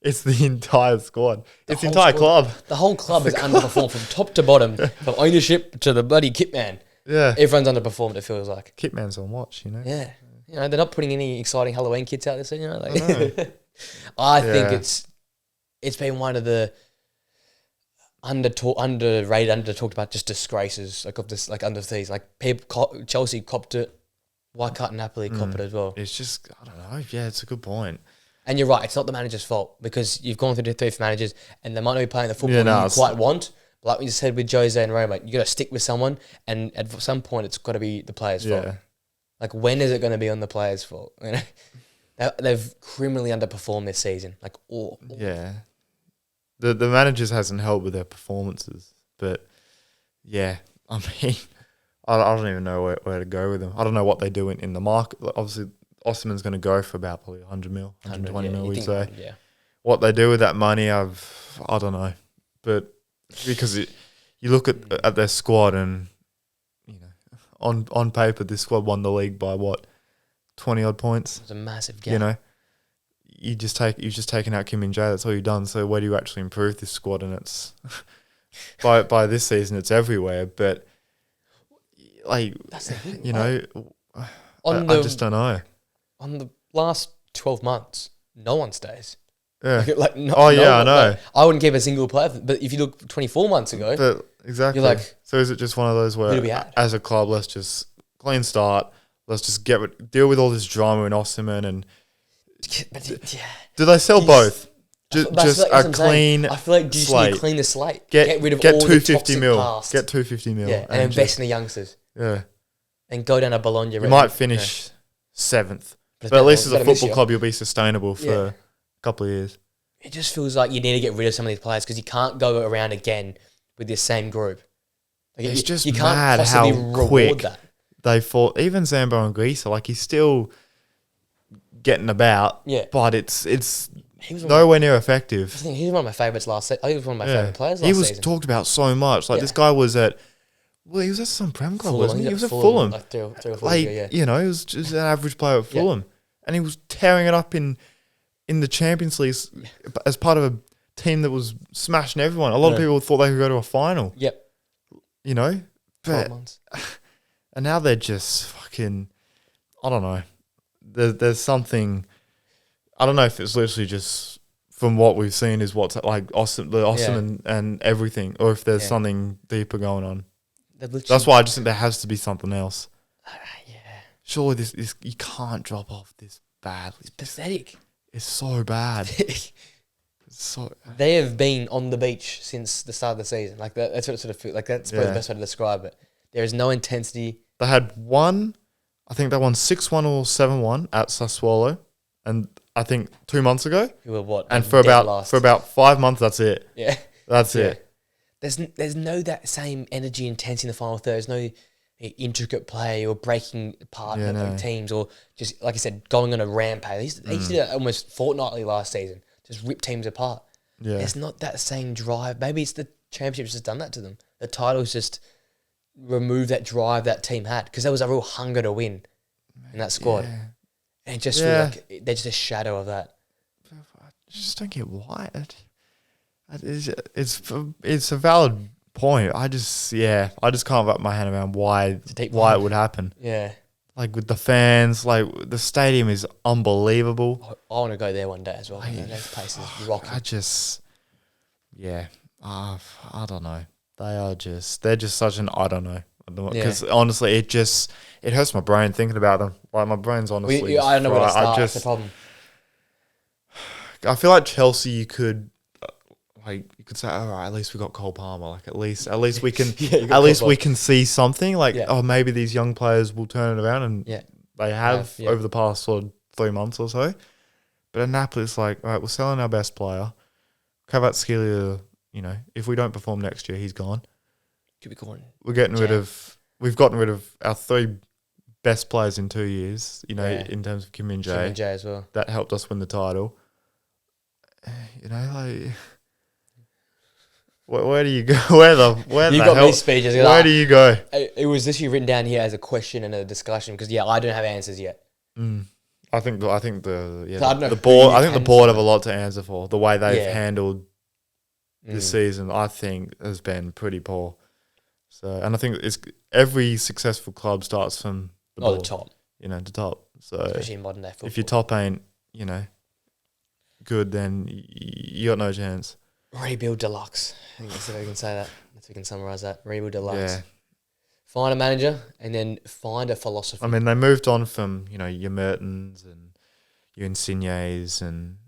it's the entire squad. It's the entire club. The whole club has underperformed from top to bottom, from ownership to the bloody kit man. Yeah. Everyone's underperformed, it feels like. Kitman's on watch, Yeah. They're not putting any exciting Halloween kits out this year, I think it's been one of the underrated, under talked about just disgraces of this, under these. Chelsea copped it Why can't Napoli cop it as well? It's just, I don't know. Yeah, it's a good point. And you're right, it's not the manager's fault because you've gone through the 3 managers and they might not be playing the football you quite want. But like we just said with Jose and Roma, you got to stick with someone, and at some point it's got to be the player's fault. Like, when is it going to be on the player's fault? You know, they've criminally underperformed this season. Like, yeah, the managers hasn't helped with their performances, but yeah, I mean, I don't even know where to go with them. I don't know what they do in the market. Obviously, Osimhen's going to go for about probably 100 mil, 120 mil, we'd say. Yeah. What they do with that money, I don't know. But because you look at their squad and, you know, on paper, this squad won the league by what, 20 odd points? It's a massive gap. You know, you've just taken out Kim Min-jae. That's all you've done. So where do you actually improve this squad? And it's by this season, it's everywhere. But like, that's the thing, you know, I just don't know. On the last 12 months, no one stays. Yeah. Like, I know. Like, I wouldn't keep a single player. But if you look 24 months ago, but exactly. You're like, so is it just one of those where, as a club, let's just clean start. Let's just deal with all this drama in Osimhen and do they sell both? Just a clean. I feel like you just need to clean the slate. Get rid of all the toxic past. Get 250 mil. Yeah, and invest in the youngsters. Yeah, and go down to Bologna. You might finish 7th, but at least as a football club, you'll be sustainable for a couple of years. It just feels like you need to get rid of some of these players because you can't go around again with this same group. Like, it's just you mad can't how quick that. They fought. Even Zambo and Grease, like, he's still getting about. Yeah, but it's nowhere near effective. I think he was one of my favourites last season. I think he was one of my favourite players last season. He was talked about so much. Like, this guy was at... Well, he was at some Prem club, wasn't he? He was at Fulham. Like 3 or 4 years ago, you know, he was just an average player at Fulham. And he was tearing it up in the Champions League as part of a team that was smashing everyone. A lot of people thought they could go to a final. Yep. You know? But, months. And now they're just fucking... I don't know. There's something... I don't know if it's literally just from what we've seen is what's like Osimhen and everything, or if there's something deeper going on. That's why I just think there has to be something else. Surely this you can't drop off this badly. It's pathetic. It's so bad. They have been on the beach since the start of the season. Like that's what it sort of feels like. That's probably the best way to describe it. There is no intensity. They had I think they won 6-1 or 7-1 at Sassuolo, and I think 2 months ago. Who were what? And for about 5 months, that's it. Yeah, that's it. There's no that same energy, intensity in the final third. There's no intricate play or breaking apart teams, or just like I said, going on a rampage. They used to do that almost fortnightly last season. Just rip teams apart. Yeah, there's not that same drive. Maybe it's the championship's just done that to them. The title's just removed that drive that team had because there was a real hunger to win in that squad. Yeah. And it just feels like they're just a shadow of that. I just don't get why. It's a valid point. I just can't wrap my hand around why it would happen. Yeah. Like with the fans, like the stadium is unbelievable. I want to go there one day as well. That place is rocking. I don't know. They're just such an I don't know. Because honestly, it hurts my brain thinking about them. Like my brain's honestly. I don't know where to start. That's the problem. I feel like Chelsea, you could say, all right, at least we got Cole Palmer. Like at least we can we can see something. Like maybe these young players will turn it around, and they have over the past sort of 3 months or so. But at Napoli, it's like, all right, we're selling our best player. Kvaratskhelia, you know, if we don't perform next year, he's gone. Could be gone. We've gotten rid of our 3 best players in 2 years, you know, in terms of Kim Min-jae. Kim Min-jae as well. That helped us win the title. You know, like, where do you go? You got me speeches. Where do you go? It was literally written down here as a question and a discussion because I don't have answers yet. I think the board have a lot to answer for. The way they've handled this season, I think, has been pretty poor. So, and I think it's every successful club starts from the top. You know, the top. So, especially in modern day football. If your top ain't, you know, good, then you got no chance. Rebuild deluxe. I think that's if we can say that. If we can summarise that. Rebuild deluxe. find a manager and then find a philosophy. I mean, they moved on from, your Mertens and your Insignes and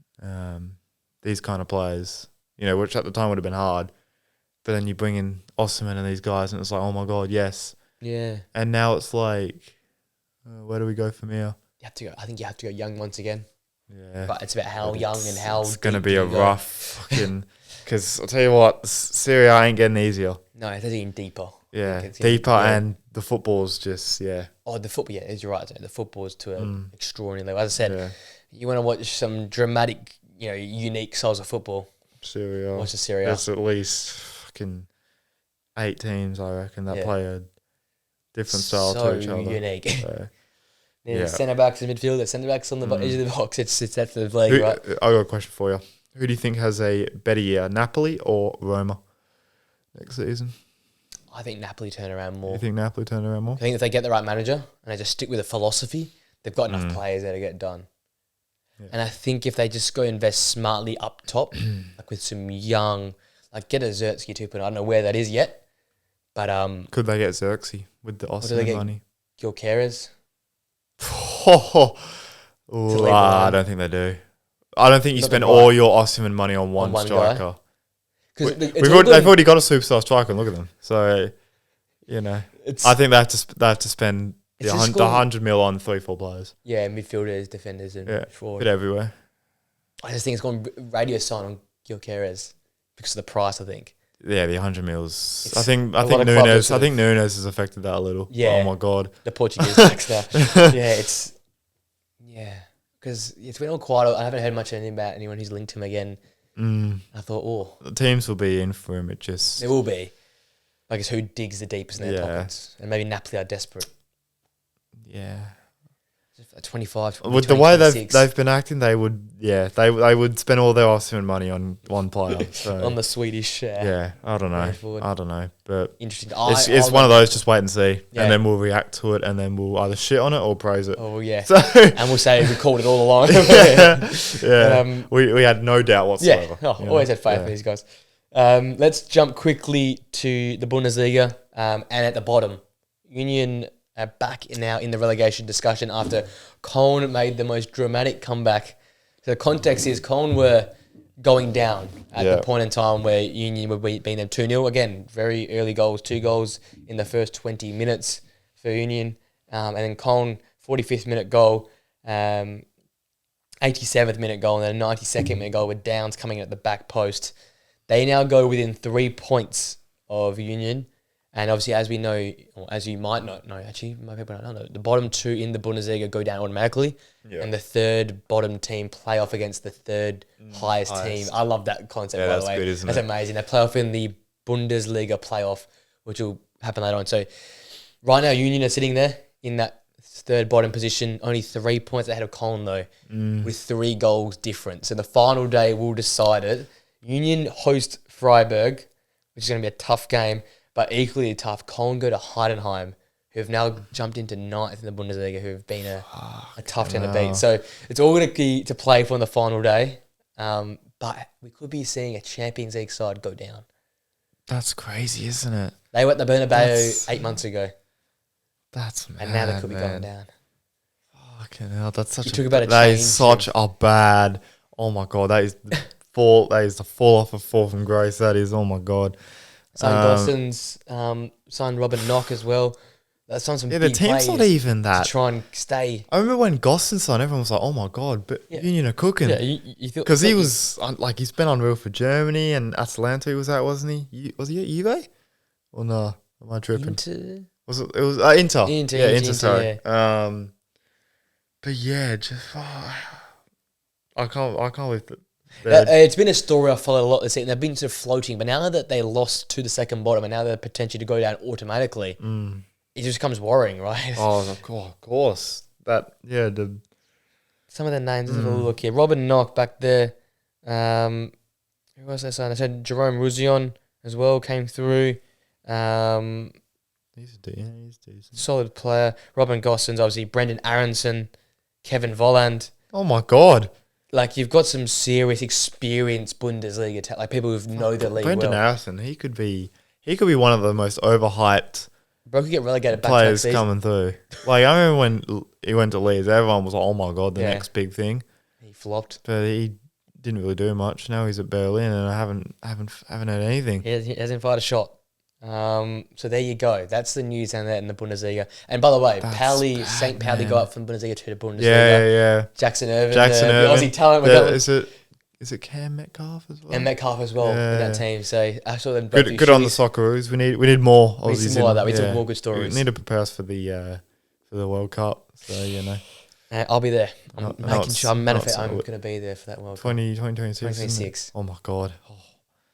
these kind of players, which at the time would have been hard. But then you bring in Osimhen and these guys and it's like, oh my God, yes. Yeah. And now it's like, where do we go from here? I think you have to go young once again. Yeah. But it's about how young and how it's going to be a rough fucking... Because I'll tell you what, Serie A ain't getting easier. No, it's getting deeper. Yeah, deeper and the football's just, Oh, the football, you're right. The football's to an extraordinary level. As I said, you want to watch some dramatic, unique styles of football. Serie A. Watch the Serie A. There's at least fucking 8 teams, I reckon, that play a different style to each other. Unique. So, Centre-backs in midfield, centre-backs on the edge of the box. It's that for the league, right? I got a question for you. Who do you think has a better year, Napoli or Roma next season? I think Napoli turn around more. You think Napoli turn around more? I think if they get the right manager and they just stick with a philosophy, they've got enough players there to get it done. Yeah. And I think if they just go invest smartly up top, like with some young, like get a Xerxes 2.0. I don't know where that is yet, but could they get Xerxes with the Osimhen money? Gyökeres? I don't think they do. I don't think you spend all your Osimhen money on one striker. They've already got a superstar striker, and look at them. So, I think they have to spend the 100 mil on 3-4 players. Yeah, midfielders, defenders, and forward. Bit everywhere. I just think it's gone radio sign on Gyökeres because of the price, I think. Yeah, the 100 mils. I think Nunes has affected that a little. Yeah. Oh my God. The Portuguese tax now. Because it's been all quiet. I haven't heard much anything about anyone who's linked him again. I thought, the teams will be in for him. There will be. I guess who digs the deepest in their pockets. And maybe Napoli are desperate. Yeah. 25. With the way they've been acting, they would spend all their Osimhen money on one player. So. On the Swedish. I don't know. But interesting. It's one of those. Just wait and see, and then we'll react to it, and then we'll either shit on it or praise it. Oh yeah. So, and we'll say we called it all along. We had no doubt whatsoever. Always had faith in these guys. Let's jump quickly to the Bundesliga, and at the bottom, Union. Back now in the relegation discussion after Köln made the most dramatic comeback. So the context is Köln were going down at the point in time where Union were beating them 2-0. Again, very early goals, 2 goals in the first 20 minutes for Union. And then Köln, 45th minute goal, 87th minute goal, and then a 92nd minute goal with Downs coming in at the back post. They now go within 3 points of Union. And obviously, as we know, or as you might not know, actually, most people don't know, the bottom 2 in the Bundesliga go down automatically, and the third bottom team play off against the third highest team. I love that concept, by the way. Good, that's amazing. They play off in the Bundesliga playoff, which will happen later on. So right now, Union are sitting there in that third bottom position, only 3 points ahead of Köln, though, with 3 goals difference. So the final day will decide it. Union host Freiburg, which is going to be a tough game. But equally tough, Köln go to Heidenheim, who have now jumped into 9th in the Bundesliga, who have been a tough team to beat. So it's all going to be to play for on the final day. But we could be seeing a Champions League side go down. That's crazy, isn't it? They went to Bernabeu 8 months ago. That's mad, and now they could be going down. Fucking hell, that's such that is such a bad. Oh my God, that is the fall off of fall from grace. That is, oh my God. Signed Gossens, signed Robin Knock as well. That's signed some big the team's not even that. To try and stay. I remember when Gossens signed, everyone was like, "Oh my God!" But Union are cooking. Yeah, you thought because he was he's been unreal for Germany and Atalanta. He was that, wasn't he? Was he at Juve? Or no? Am I tripping? Inter? Was it? It was Inter. Inter. Sorry. Yeah. But yeah, just I can't believe that. It's been a story I followed a lot this season. They've been sort of floating, but now that they lost to the second bottom and now they're potentially to go down automatically, it just becomes worrying, right? Oh, of course. Some of the names, let's have a look here. Robin Knock back there. Who else they signed? I said Jerome Roussillon as well came through. He's decent. Solid player. Robin Gossens, obviously. Brendan Aronson, Kevin Volland. Oh my God. Like, you've got some serious experienced Bundesliga, like people who know the league Brendan Aronson, he could be one of the most overhyped Bro could get relegated back players to coming through. Like, I remember when he went to Leeds, everyone was like, oh my God, the Yeah. next big thing. He flopped. But he didn't really do much. Now he's at Berlin, and I haven't heard anything. He hasn't fired a shot. So there you go. That's the news and that in the Bundesliga. And by the way, St. Pauli got up from Bundesliga to the Bundesliga. Yeah. Jackson Irvin, the Aussie talent. Is it Cam Metcalf as well? And Metcalf as well in that team. So I saw them. Good on the Socceroos. We need more Aussies. We need some more of that. We need more good stories. We need to prepare us for the World Cup. So I'll be there. I'm making sure. I'm going to be there for that World Cup. 2026. Oh my God.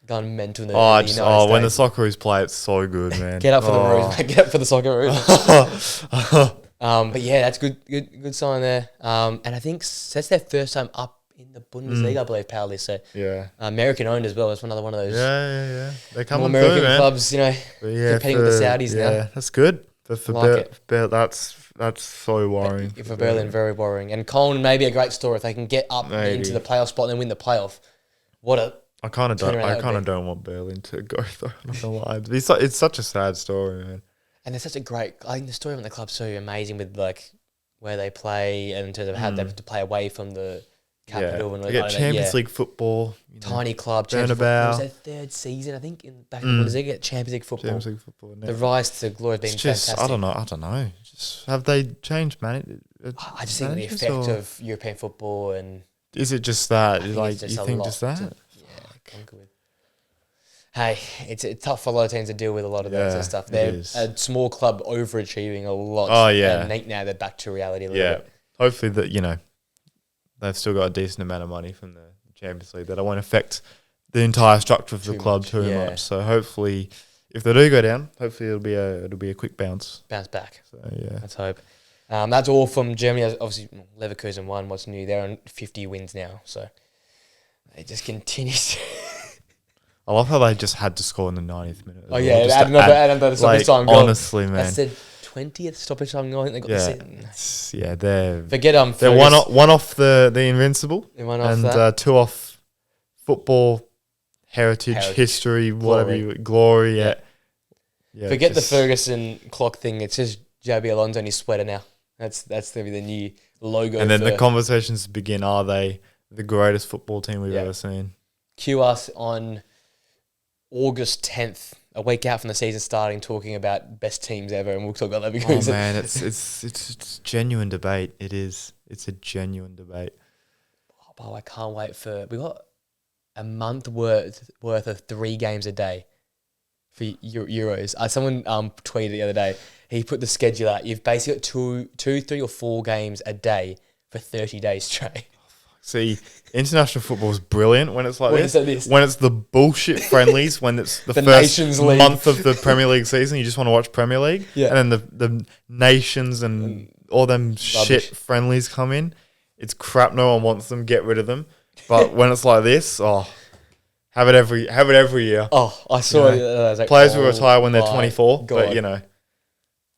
Gone mental in the United States. When the Socceroos play, it's so good, man. Get up for the Roos, mate. Get up for the Socceroos. But yeah, that's good sign there. And I think that's their first time up in the Bundesliga, I believe, Pauli. So yeah, American owned as well. It's another one of those. Yeah. They're coming American through, man. clubs, competing with the Saudis now. Yeah, that's good. But for that's so worrying. For Berlin, very worrying. And Cologne may be a great story if they can get up into the playoff spot and then win the playoff. I kind of don't want Berlin to go though. I'm not gonna lie. It's such a sad story, man. And it's such a great. I think the story of the club's so amazing with like where they play and in terms of how they have to play away from the capital. And they get Champions League football. Tiny club. It was their third season, I think, back in the Bundesliga. Champions League football. The rise to glory has been fantastic. I don't know. Just, have they changed I just think the effect of European football and. Is it just that? Like you think just that? Conquer with. Hey, it's tough for a lot of teams to deal with a lot of that sort of stuff. They're a small club overachieving a lot. Oh yeah. And now they're back to reality a little bit. Hopefully that they've still got a decent amount of money from the Champions League that won't affect the entire structure of the club too much. So hopefully, if they do go down, hopefully it'll be a quick bounce back. So yeah, let's hope. That's all from Germany. Obviously, Leverkusen won. What's new? They're on 50 wins now. So. It just continues. I love how they just had to score in the 90th minute. Oh yeah, add another stoppage time goal. Honestly, man, that's the 20th stoppage time goal. I think they got the set. Yeah, they're one off the Invincible, and 2 off football heritage history, glory. Yeah. Forget the Ferguson clock thing. It's just Jabi Alonso in his sweater now. That's gonna be the new logo. And then the conversations begin. Are they the greatest football team we've ever seen? Cue us on August 10th, a week out from the season starting, talking about best teams ever, and we'll talk about Leverkusen. Oh man, it's genuine debate. It is. It's a genuine debate. Oh, I can't wait we got a month worth of 3 games a day for Euros. Someone tweeted the other day. He put the schedule out. You've basically got 2, 3 or 4 games a day for 30 days straight. See, international football is brilliant when it's like this. When it's the bullshit friendlies, when it's the first month of the Premier League season, you just want to watch Premier League. Yeah. And then the nations and all them rubbish shit friendlies come in. It's crap. No one wants them. Get rid of them. But when it's like this, have it every year. Oh, I saw it. Players will retire when they're 24, God. But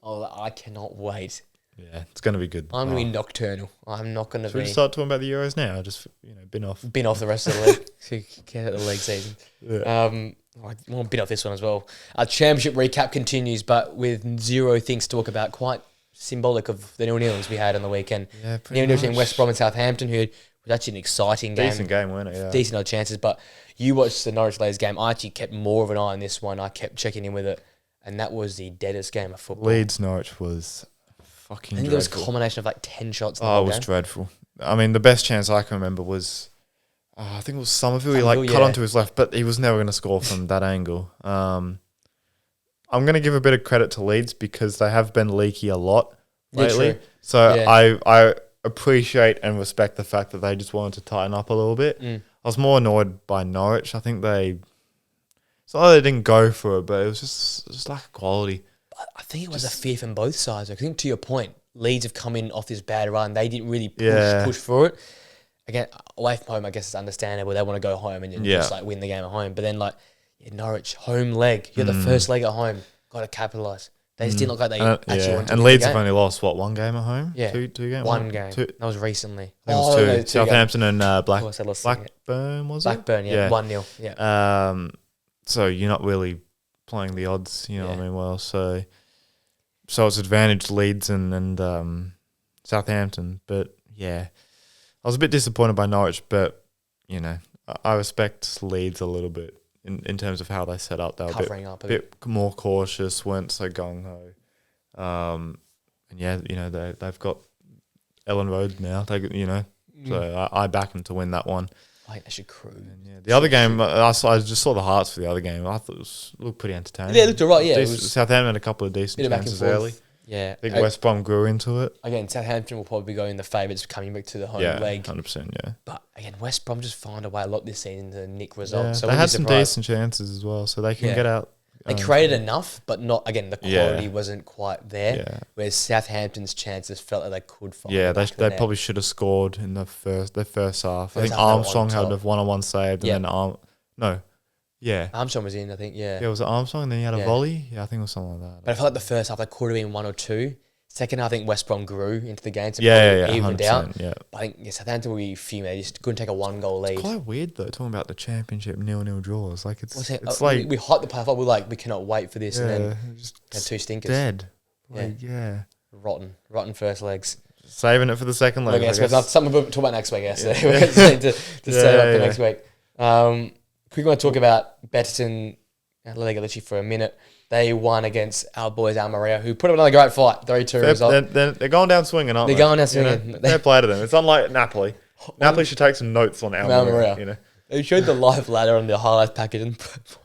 Oh, I cannot wait. Yeah, it's going to be good. I'm going to be nocturnal. I'm not going to be... Should we start talking about the Euros now? Just, bin off. Bin off the rest of the league. So get out the league season. Yeah. I want to bin off this one as well. Our championship recap continues, but with 0 things to talk about. Quite symbolic of the 0-0s we had on the weekend. Yeah, pretty much. Between West Brom and Southampton, who was actually an exciting game. Decent game, wasn't it? Yeah. Decent other chances, but you watched the Norwich Leeds game. I actually kept more of an eye on this one. I kept checking in with it, and that was the deadest game of football. Leeds Norwich was... fucking dreadful. There was a combination of like 10 shots. It was dreadful. I mean, the best chance I can remember was, I think it was Somerville. He cut onto his left, but he was never going to score from that angle. I'm going to give a bit of credit to Leeds because they have been leaky a lot lately. True. So I appreciate and respect the fact that they just wanted to tighten up a little bit. I was more annoyed by Norwich. I think it's not that they didn't go for it, but it was just lack of quality. I think it was a fear from both sides. I think to your point, Leeds have come in off this bad run. They didn't really push for it. Again, away from home, I guess it's understandable. They want to go home and just win the game at home. But then Norwich, home leg. You got the first leg at home. Got to capitalise. They just didn't look like they actually wanted to and win Leeds the have only lost, 1 game at home? Yeah. Two games? One game. That was recently. I think it was 2. Southampton and Blackburn, was it? Blackburn, yeah. 1-0, yeah. So you're not really playing the odds, what I mean? Well, so... so it's advantage Leeds and Southampton. But yeah, I was a bit disappointed by Norwich, but you know, I respect Leeds a little bit in terms of how they set up. They were Covering up a bit more cautious, weren't so gung ho. And yeah, you know, they've got Ellen Road now. So I back them to win that one. I think they should cruise. Yeah, the other game, I just saw the hearts for the other game. I thought it looked pretty entertaining. Yeah, it looked all right. Yeah, Southampton had a couple of decent chances early. Yeah, I think West Brom grew into it. Again, Southampton will probably go in the favourites coming back to the home leg. 100%. Yeah, but again, West Brom just find a way a lot this season to nick results. So they had some decent chances as well, so they can get out. They created enough, but not again. The quality wasn't quite there. Yeah. Whereas Southampton's chances felt like they could find. Yeah, they probably should have scored in their first half. I think Armstrong had a 1-on-1 saved, and then Armstrong was in. I think yeah, was it Armstrong? And then he had a volley. Yeah, I think it was something like that. But I felt like the first half they could have been 1 or 2. Second half, I think West Brom grew into the game. So evened out. Yeah. But I think Southampton will be fuming. They just couldn't take a 1-goal lead. It's quite weird though, talking about the championship 0-0 draws. Like it's like we hyped the playoff up. We're like, we cannot wait for this, and then just had 2 stinkers. Dead. Rotten first legs. Saving it for the second leg. I guess. Something to talk about next week. We're going to save it for next week. Quickly want to talk about Betterton La Liga literally for a minute. They won against our boys Almeria, who put up another great fight. 3-2 result. They're going down swinging, aren't they? They're going down swinging. Fair play to them. It's unlike Napoli. Napoli should take some notes on Almeria. You know? They showed the live ladder on the highlights package, and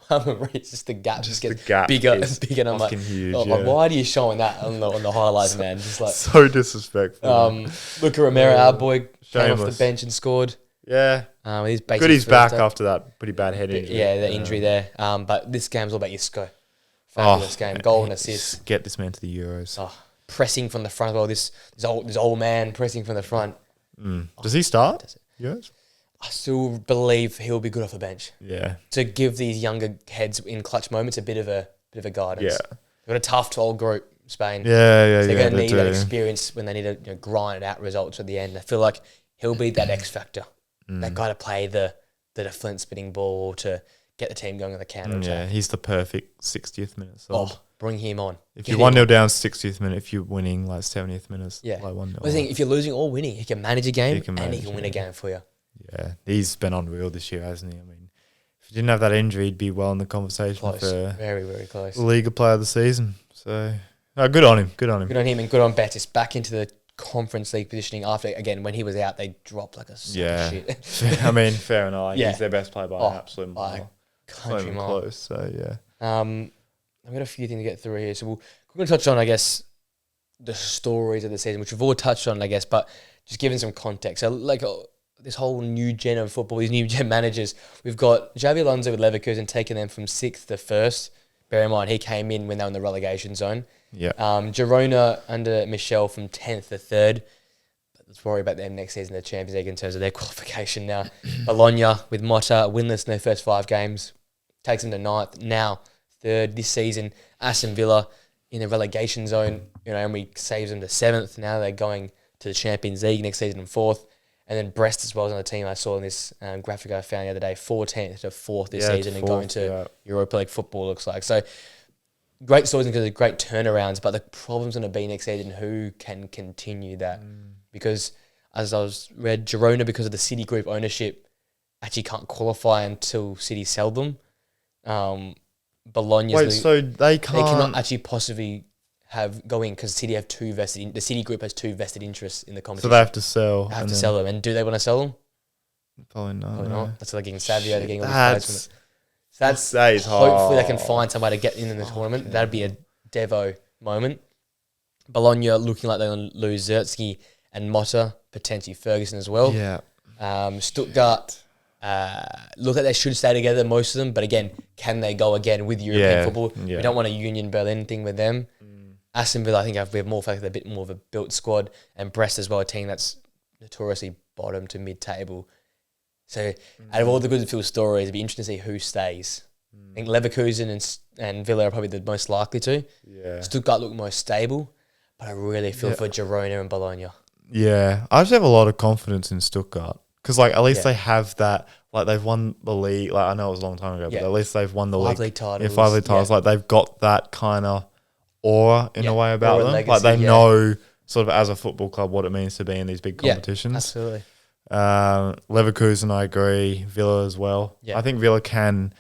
Almeria, it's just the gap just gets bigger and bigger. And I'm like, huge, like, why are you showing that on the highlights, man? Just like so disrespectful. Luca Romero, our boy, came off the bench and scored. Yeah. He's back after that pretty bad head injury. Yeah, the injury there. But this game's all about Isco. Fabulous game. Goal and assist. Get this man to the Euros. Pressing from the front as well. This old man pressing from the front. Does he start? Euros? I still believe he'll be good off the bench. Yeah. To give these younger heads in clutch moments a bit of a guidance. Yeah. They've got a tough old group, Spain. Yeah. So they're going to need that experience when they need to grind out results at the end. I feel like he'll be that X factor. That guy to play the flint spinning ball to get the team going on the counter attack. Yeah, he's the perfect 60th minute sub. Bring him on. If you're 1-0 down 60th minute, if you're winning like 70th minute, like 1-0. I think if you're losing or winning, he can manage a game and he can win a game for you. Yeah, he's been unreal this year, hasn't he? I mean, if he didn't have that injury, he'd be well in the conversation for very, very close. League Player of the Season. So, good on him. Good on him and good on Betis. Back into the Conference League positioning after, again, when he was out, they dropped like a shit. I mean, fair enough. He's their best player by an absolute mile. Country mile. Close, so yeah. I've got a few things to get through here. So we're going to touch on, I guess, the stories of the season, which we've all touched on, I guess, but just giving some context. So, like, this whole new gen of football, these new gen managers, we've got Xabi Alonso with Leverkusen taking them from 6th to 1st. Bear in mind, he came in when they were in the relegation zone. Yeah. Girona under Michel from 10th to 3rd. But let's worry about them next season in the Champions League in terms of their qualification now. Bologna with Motta, winless in their first 5 games. Takes them to 9th. Now, 3rd this season. Aston Villa in the relegation zone. And saves them to 7th. Now they're going to the Champions League next season in 4th. And then Brest as well is on the team. I saw in this graphic I found the other day, 14th to 4th this season and going to Europa League football, looks like. So, great stories because of great turnarounds, but the problem's going to be next season who can continue that. Because, as I read, Girona, because of the City Group ownership, actually can't qualify until City sell them. Bologna's... so they can't... They cannot actually possibly go in because City have the City Group has 2 vested interests in the competition. So they have to sell. They have to sell them. And do they want to sell them? Probably not. Probably not. That's like getting Savio, they're getting all these players from it. So that's hopefully they can find somebody to get in the tournament. Okay. That'd be a Devo moment. Bologna looking like they're going to lose Zertsky and Motta, potentially Ferguson as well. Yeah. Stuttgart, look like they should stay together, most of them, but again, can they go again with European football? Yeah. We don't want a Union Berlin thing with them. Aston Villa, I think we have more fact they're a bit more of a built squad, and Brest as well, a team that's notoriously bottom to mid-table. So, out of all the Goodfield stories, it'd be interesting to see who stays. I think Leverkusen and Villa are probably the most likely to. Yeah. Stuttgart look most stable, but I really feel for Girona and Bologna. Yeah, I just have a lot of confidence in Stuttgart because, like, at least they have that. Like, they've won the league. Like, I know it was a long time ago, but at least they've won the league. 5 league titles. Yeah, 5 league titles. Like, they've got that kind of aura in a way about aura them. legacy, Like they know sort of as a football club what it means to be in these big competitions. Absolutely. Leverkusen, I agree. Villa as well. Yeah. I think Villa can.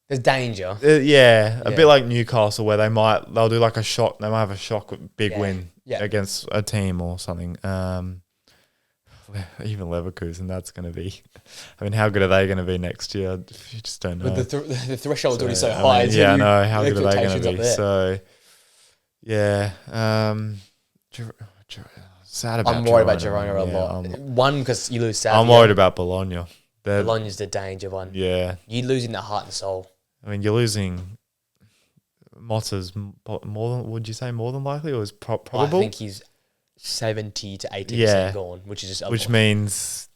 There's danger. A bit like Newcastle, where they'll do like a shock. They might have a shock big win against a team or something. Even Leverkusen, that's going to be. I mean, how good are they going to be next year? You just don't know. But the threshold's already so high. I know. How good are they going to be? There. So, yeah. Sad about. I'm worried about Girona a lot. One, because you lose Savio. I'm worried about Bologna. Bologna's the danger one. Yeah. You're losing the heart and soul. I mean, you're losing. Motta's more than. Would you say more than likely, or is probable? I think he's 70 to 80% gone, which is just which means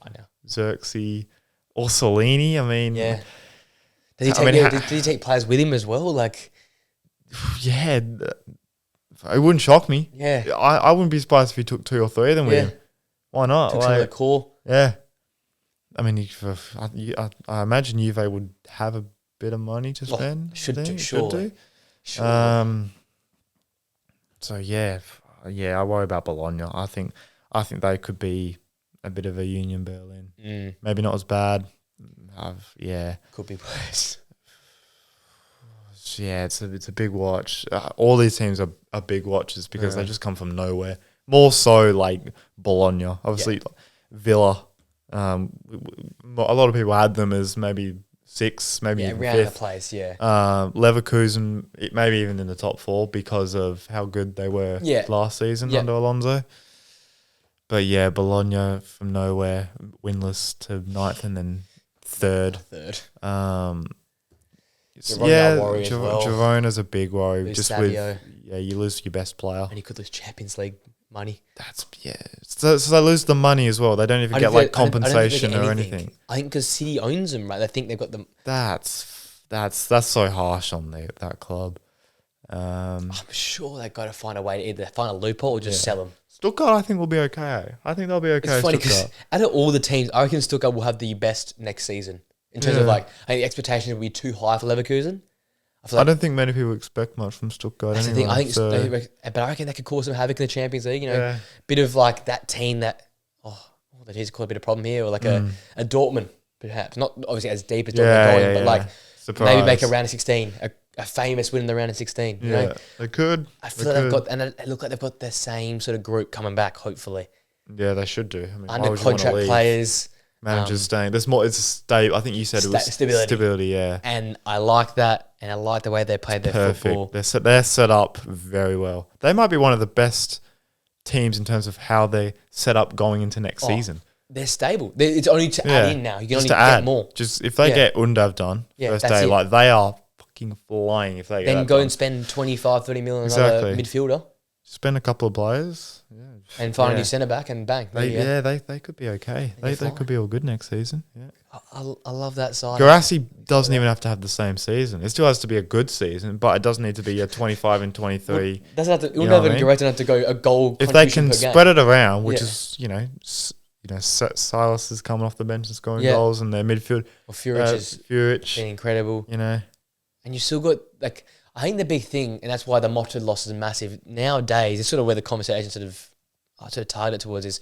right now. Xerxes or Solini. I mean, Did he take players with him as well? Like, yeah, it wouldn't shock me. Yeah, I wouldn't be surprised if he took 2 or 3 of them with him. Why not? Took some of the core. Yeah, I mean, I imagine Juve would have a bit of money to spend. Should do. Sure. So I worry about Bologna. I think they could be a bit of a Union Berlin. Maybe not as bad. Could be worse. Yeah, it's a big watch. All these teams are big watches because they just come from nowhere. More so like Bologna, obviously. Villa. A lot of people had them as maybe 6, maybe even around 5th. the place. Yeah. Leverkusen, maybe even in the top 4 because of how good they were last season under Alonso. But yeah, Bologna from nowhere, winless to 9th and then 3rd. Girona's a big worry. Lose just Savio. You lose your best player, and you could lose Champions League money. So they lose the money as well. They don't even get compensation or anything. I think because City owns them, right? They think they've got them. That's so harsh on that club. I'm sure they've got to find a way to either find a loophole or just sell them. Stuttgart, I think, will be okay. I think they'll be okay. It's funny because out of all the teams, I reckon Stuttgart will have the best next season in terms of I think the expectations will be too high for Leverkusen. I don't think many people expect much from Stuttgart. That's anyway, the thing. But I reckon that could cause some havoc in the Champions League. Bit of like that team that that he's caused a bit of problem here, or like a Dortmund perhaps, not obviously as deep as Dortmund but like surprise. Maybe make a round of 16, a famous win in the round of 16. You know? They could. I feel like they've got, and it look like they've got the same sort of group coming back. Hopefully, yeah, they should do. I mean, under contract players. Managers staying. There's more. It's stable. I think you said it was stability. Yeah, and I like that, and I like the way they play their football. They're set up very well. They might be one of the best teams in terms of how they set up going into next season. They're stable. It's only to add in now. You can only get more. Just if they get Undav done first day, like they are fucking flying. If they then go and spend 25-30 million on another midfielder. Spend a couple of players. And find a new centre back and bang. They could be okay. They could be all good next season. Yeah, I love that side. Garassi doesn't even have to have the same season. It still has to be a good season, but it doesn't need to be a 25 and 23. Doesn't have to. Undav and Garassi don't have to go a goal. If they can spread it around, which is Silas is coming off the bench and scoring goals, and their midfield. Well, Furic been incredible. And you still got I think the big thing, and that's why the Motta loss is massive nowadays. It's sort of where the conversation sort of targeted towards is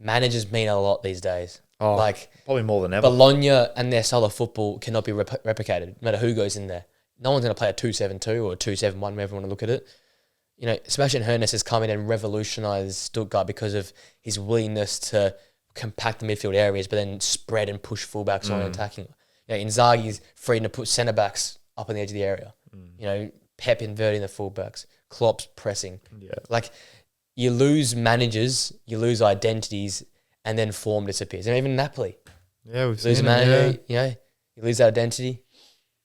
managers mean a lot these days. Probably more than ever. Bologna and their style of football cannot be replicated, no matter who goes in there. No one's going to play a 2-7-2 or a 2-7-1, wherever you want to look at it. Sebastian Hoeneß has come in and revolutionised Stuttgart because of his willingness to compact the midfield areas, but then spread and push fullbacks on attacking. Inzaghi's freedom to put centre backs up on the edge of the area. Pep inverting the fullbacks, Klopp's pressing. You lose managers, you lose identities, and then form disappears. And even Napoli, we've lose seen a manager. You lose that identity,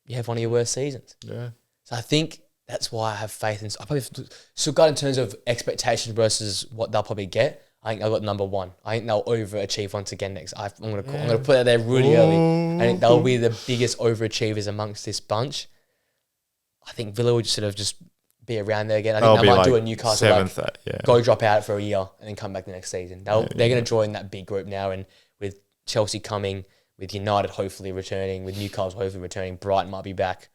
you have one of your worst seasons. Yeah. So I think that's why I have faith in. I probably Stuttgart in terms of expectations versus what they'll probably get. I think they've got number 1. I think they'll overachieve once again next. I'm going to put it there really early. I think they'll be the biggest overachievers amongst this bunch. I think Villa would sort of just be around there again. I think they might do a Newcastle 7th, go drop out for a year and then come back the next season. They're going to join that big group now, and with Chelsea coming, with United hopefully returning, with Newcastle hopefully returning, Brighton might be back.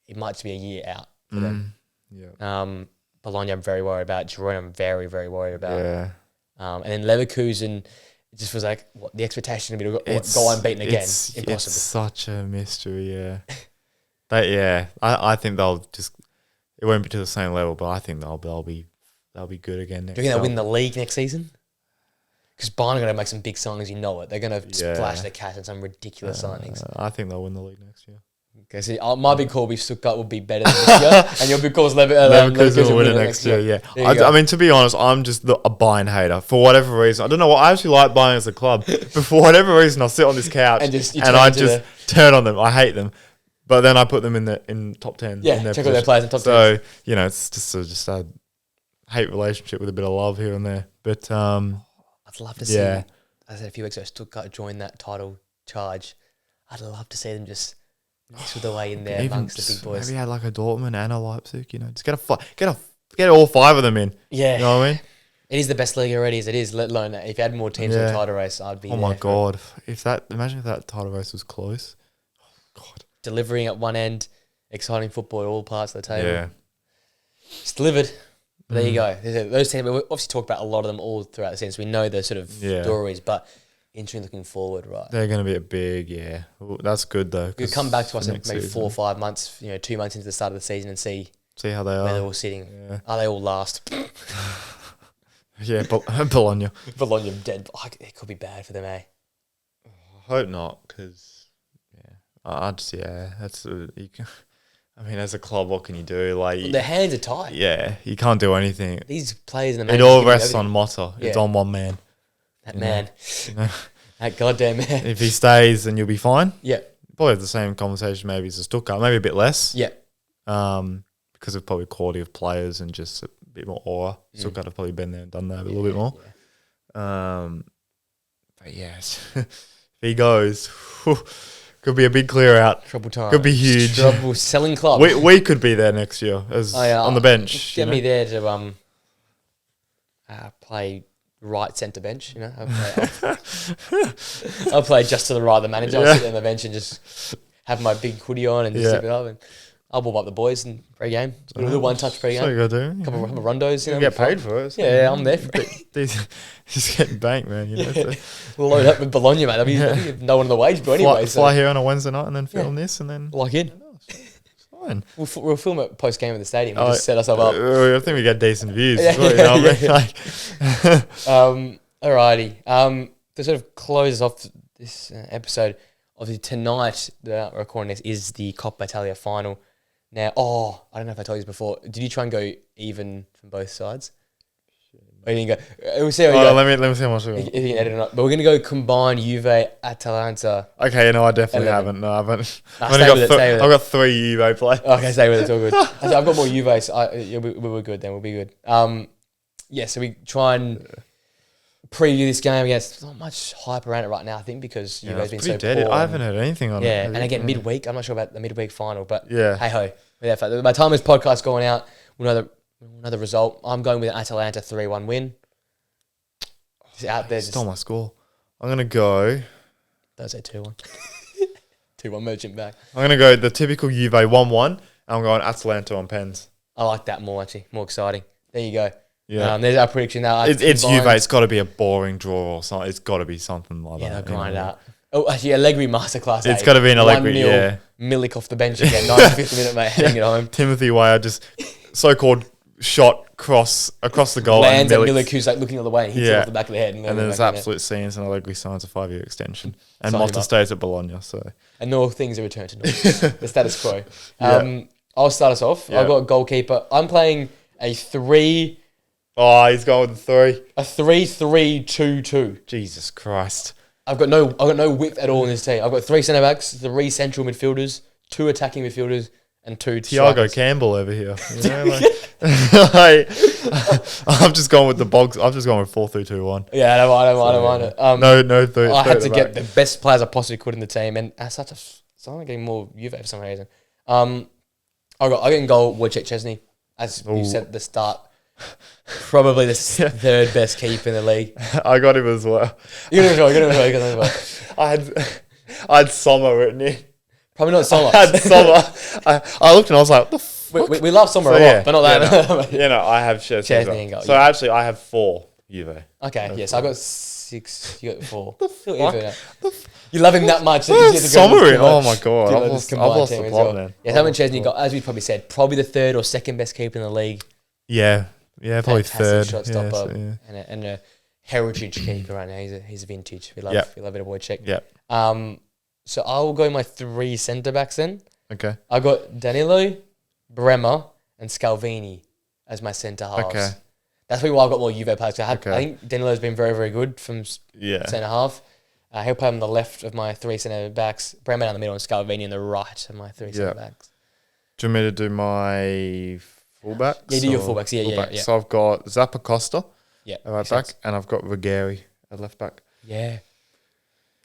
It might just be a year out for them. Yeah. Bologna, I'm very worried about. Girona, I'm very, very worried about. Yeah. And then Leverkusen, it just was like, what the expectation to be to go unbeaten again? Impossible. It's such a mystery, yeah. But yeah, I think they'll just. It won't be to the same level, but I think they'll be good again. Do you think they'll win the league next season? Because Bayern are going to make some big signings, you know it. They're going to splash their cash on some ridiculous signings. I think they'll win the league next year. Okay, so my big call will be Stuttgart will be better than this year, and your big call is Leverkusen will win it next year. Yeah, I mean, to be honest, I'm just a Bayern hater for whatever reason. I don't know what. I actually like Bayern as a club, but for whatever reason, I'll sit on this couch and I just turn on them. I hate them, but then I put them in top 10. Yeah, check out their players in top 10. So it's just a hate relationship with a bit of love here and there. But I'd love to see. I said a few weeks ago, Stuttgart join that title charge. I'd love to see them just mix with the way in there amongst the big boys. Maybe had like a Dortmund and a Leipzig. Just get all 5 of them in. Yeah, you know what I mean. It is the best league already as it is. Let alone if you had more teams in the title race, I'd be. Oh my god! Imagine if that title race was close. Oh god! Delivering at one end, exciting football at all parts of the table. Yeah, it's delivered. But there you go. Those teams, we obviously talk about a lot of them all throughout the season. So we know the sort of stories, but interesting looking forward, right? They're going to be a big, Ooh, that's good though. You come back to us in maybe 4 or 5 months, 2 months into the start of the season and see how they are. Where they're all sitting. Yeah. Are they all last? Yeah, Bologna. Bologna dead. It could be bad for them, eh? I hope not, because that's. I mean, as a club, what can you do? Like their hands are tied. Yeah, you can't do anything. These players in the it all rests on Motta. Yeah. It's on one man. That man. That goddamn man. If he stays, then you'll be fine. Yeah. Probably have the same conversation maybe as a Stuttgart, maybe a bit less. Yeah. Because of probably quality of players and just a bit more aura. Stuttgart have probably been there and done that a little bit more. Yeah. But yes, if he goes, could be a big clear out. Trouble time. Could be huge. Trouble selling club. We could be there next year as on the bench. Get me there to play right centre bench. I'll play just to the right of the manager. I'll sit there on the bench and just have my big hoodie on and just zip it up, and I'll warm up the boys in pre-game. A little one-touch pre-game. So you got to do. Couple of rondos. You get paid for it. So yeah, I'm there for it. He's getting banked, man. We'll load up with Bologna, mate. That'll be no one on the wage, but anyway. Fly here on a Wednesday night and then film this and then... Lock in. It's fine. We'll film it post-game at the stadium. We'll just set ourselves up. I think we get decent views. Alrighty. To sort of close off this episode, obviously tonight, the recording this is the Coppa Italia final. Now, I don't know if I told you this before. Did you try and go even from both sides? Or you didn't go? We'll see how you go. Let me see how much we got. If you can edit it or not. But we're going to go combine Juve, Atalanta. Okay, no, I definitely 11. haven't. No, I haven't. I've got 3 Juve play. Okay, stay with it. It's all good. I've got more Juve, so we're good then. We'll be good. So we try and preview this game. There's not much hype around it right now, I think, because Juve's been so poor. I haven't heard anything on it. Yeah, and again, midweek. I'm not sure about the midweek final, but hey-ho. By the time this podcast's going out, we'll know the result. I'm going with an Atalanta 3-1 win. Just out there. Stole my score. I'm going to go... Don't say 2-1. 2-1 merchant back. I'm going to go the typical Juve 1-1, and I'm going Atalanta on pens. I like that more, actually. More exciting. There you go. Yeah. There's our prediction now. It's Juve. It's got to be a boring draw or something. It's got to be something like that. Yeah, they'll grind it out. Oh, actually, Allegri masterclass. It's got to be an Allegri, 1-0, Milik off the bench again, 95th minute, mate, heading it home. Timothy Weah just so-called shot across the goal. Lands at Milik, who's like looking the other way, and hits it off the back of the head. And then there's absolute scenes, and Allegri signs a 5-year extension. And Motta stays at Bologna. So. And all things are returned to normal. The status quo. I'll start us off. I've got a goalkeeper. I'm playing a 3... Oh, he's going with the 3. A 3-3-2-2. Jesus Christ. I've got no width at all in this team. I've got 3 centre backs, 3 central midfielders, 2 attacking midfielders, and 2 Thiago Campbell over here. I'm just going with the box. I'm just going with 4-3-2-1. Yeah, I don't mind it. No, 3. I had to get the best players I possibly could in the team, and as such, I'm getting more Juve for some reason. I got in goal Wojciech Szczesny, as you said at the start. Probably the 3rd best keeper in the league. I got him as well. You got him as well. I had Sommer written in. Probably not Sommer. I had Sommer. I looked and I was like, what the We love Sommer a lot, but not that. I have Chesney as well. and goal, So actually, I have 4 Juve. Okay, yes, I got 6. You got 4. Still fuck? even. You love him that much. Sommer in. Oh my god, I've lost the plot, man. Yeah, Simon Chesney got, as we probably said, probably the 3rd or 2nd best keeper in the league. Yeah, probably Fantastic 3rd. shot stopper and a heritage keeper right now. He's a vintage. We love it, a boy check. Yeah. So I will go my 3 centre backs then. Okay. I got Danilo, Bremer, and Scalvini as my centre halves. Okay. That's probably why I've got more Juve players. I think Danilo's been very, very good from centre half. He'll play on the left of my 3 centre backs. Bremer down the middle and Scalvini on the right of my 3 centre backs. Do you want me to do my fullbacks? Yeah, do your fullbacks. Yeah. So I've got Zappa Costa at right back, and I've got Ruggieri at left back. Yeah.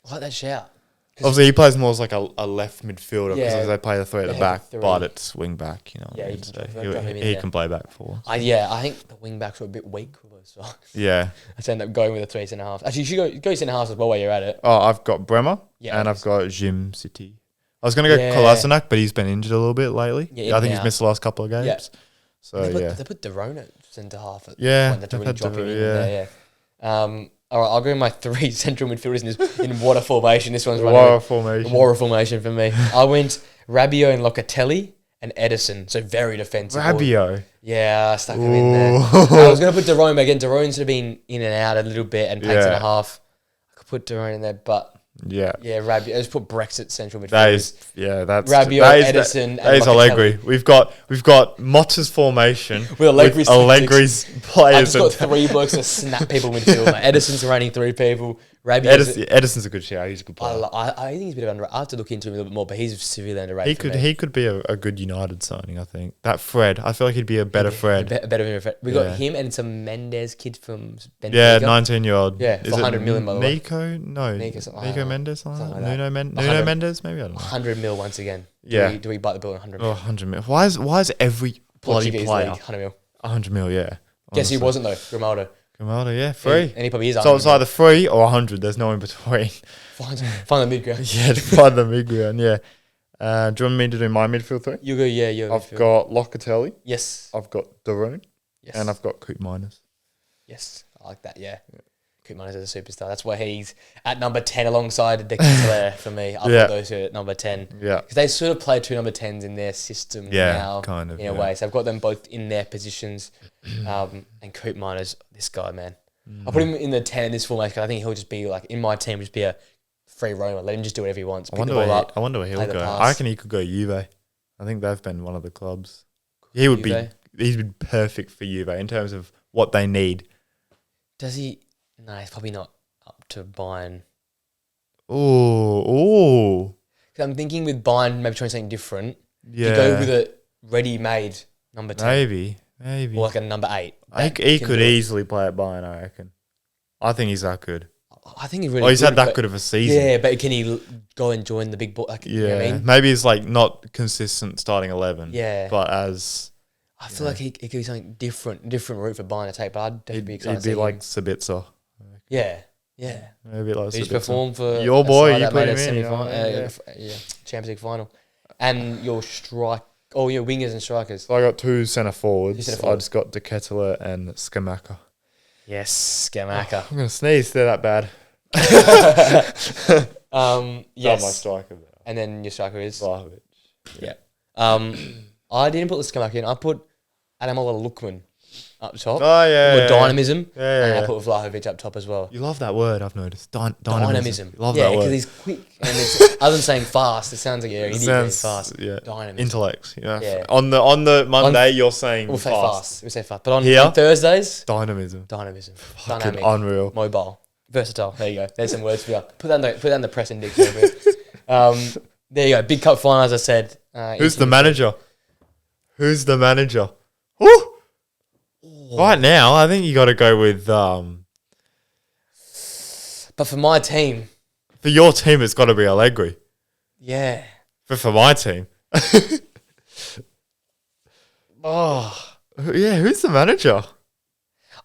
I like that shout. Obviously, he plays more as like a left midfielder because they play the 3 at the back, but it's wing back, Yeah, he can play back for. I think the wing backs were a bit weak with those songs. Yeah. I end up going with the 3 centre halves. Actually, you should go centre halves as well while you're at it. Oh, I've got Bremer and I've got Jim City. I was going to go Kolasinac, but he's been injured a little bit lately. Yeah, I think he's missed the last couple of games. Yeah. So, they put Derone at centre half. They've really had drop him in yeah. there. All right, I'll go with my 3 central midfielders in water formation. This one's Warrior formation. Warrior formation for me. I went Rabiot and Locatelli and Edison, so very defensive. Rabiot? Yeah, I stuck him in there. I was going to put Derone, but again, Derone's sort of been in and out a little bit and pace and a half. I could put Derone in there, but Rabiot. I just put Brexit central midfielders. That's Rabiot, Edison, that is Allegri. We've got Motta's formation with Allegri's players. I've just got 3 blokes to snap people midfield. Like Edison's running 3 people. Edison's a good shout. He's a good player. I think he's a bit underrated. I have to look into him a little bit more, but he's severely underrated. He could be a good United signing. I think that Fred. I feel like he'd be a better Fred. Better Fred. We got him and some Mendes kid from Benfica. Yeah, 19-year-old. Yeah, for 100 million by the way. Nico Mendes. Something like Nuno Mendes. Maybe I don't know. 100 mil once again. Do we bite the bill on 100 mil? 100 mil. Why is every bloody player 100 mil? 100 mil. Yeah. Guess who wasn't though? Grimaldo. Yeah, free. And he probably is. So it's either 3 or 100. There's no in between. Find the mid ground. Find the mid ground. Yeah. Do you want me to do my midfield 3? You go. Yeah, I've got Locatelli. Yes. I've got Derone. Yes. And I've got Coop Miners. Yes, I like that. Yeah. Coop Miners is a superstar. That's why he's at number 10 alongside De Ketelaere for me. I've got those 2 at number 10. Yeah. Because they sort of play 2 number 10s in their system now. Kind of. In a way. So I've got them both in their positions. And Coop Miners, this guy, man. I'll put him in the 10 in this formation because I think he'll just be like, in my team, just be a free roamer. Let him just do whatever he wants. Pick the ball up. I wonder where he'll go. I reckon he could go Juve. I think they've been one of the clubs. He's been perfect for Juve in terms of what they need. Does he? No, he's probably not up to Bayern. Oh. I'm thinking with Bayern, maybe trying something different. Yeah. You go with a ready-made number 10. Maybe. Or like a number 8. He could easily play at Bayern, I reckon. I think he's that good. I think he's really he's had that good of a season. Yeah, but can he go and join the big ball? Like, you know what I mean? Maybe he's like not consistent starting 11. Yeah. But as... I feel like he could be something different route for Bayern to take, but I'd definitely be excited. He'd be like Sabitzer. Yeah. Maybe like He's performed for your boy. You put him in. Champions League final. And your your wingers and strikers. So I got 2 centre forwards. I just got De Ketelaere and Scamacca. Yes, Scamacca. I'm going to sneeze. They're that bad. Yes. Not my striker. And then your striker is? Vlahovic. Yeah. I didn't put the Scamacca in. I put Adamola Lookman up top. Oh, yeah. With dynamism. And I put Vlahovic up top as well. You love that word, I've noticed. Dynamism. Love that word. Because he's quick. And it's, other than saying fast, it sounds like you're an idiot. He's fast. Yeah. Dynamism. Intellect. Yeah. On the Monday, you're saying we'll fast. We'll say fast. But on Thursdays, Dynamism. Dynamic. Unreal. Mobile. Versatile. There you go. There's some words for you. Put that in the press index a bit. There you go. Big cup final, as I said. Who's the manager? Woo! Right now, I think you got to go with. But for my team, for your team, it's got to be Allegri. Yeah. But for my team, yeah. Who's the manager?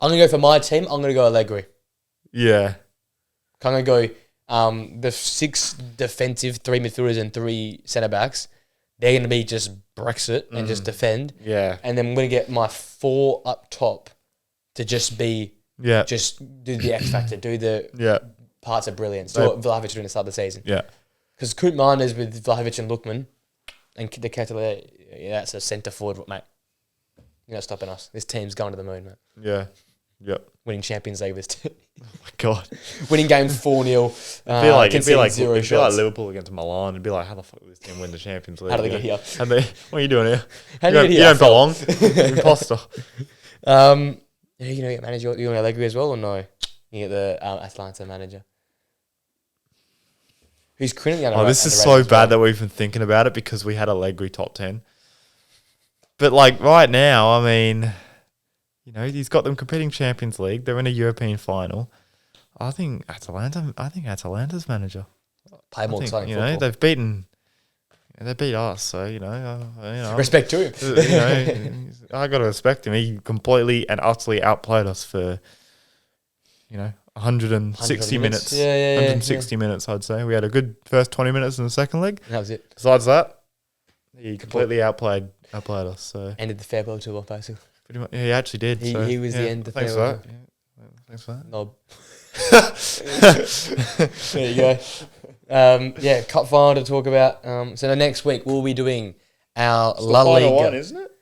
I'm gonna go for my team. I'm gonna go Allegri. Yeah. I'm gonna go the 6 defensive, 3 midfielders and 3 centre backs. they're going to be just Brexit and just defend. Yeah. And then I'm going to get my 4 up top to just be, just do the X factor, do the parts of brilliance. Do what Vlahovic did in the start of the season. Yeah. Because Koopman is with Vlahovic and Lookman, and the Catalan, that's a centre forward, mate. You're not stopping us. This team's going to the moon, mate. Yeah. Yep. Winning Champions League this team. Oh my God. Winning games 4-0. It'd be like Liverpool against Milan. It'd be like, how the fuck did this team win the Champions League? How did they get here? What are you doing here? How did you don't belong. Imposter. You know, get manager. You want Allegri as well or no? You get the Atlanta manager. Who's currently under. This is so bad that we're even thinking about it because we had Allegri top 10. But like right now, I mean, you know, he's got them competing Champions League. They're in a European final. I think Atalanta's manager. Play more exciting you football. know, they beat us, so you know, respect to him. You know, I got to respect him. He completely and utterly outplayed us for, you know, 160 minutes. 160 minutes, I'd say. We had a good first 20 minutes in the second leg. That was it. Besides that, he completely outplayed us. So ended the farewell tour, basically. Pretty much, he actually did. He was the end of the farewell. Thanks for that. Nob. There you go. Cup final to talk about. So the next week we'll be doing our La Liga. One, isn't it?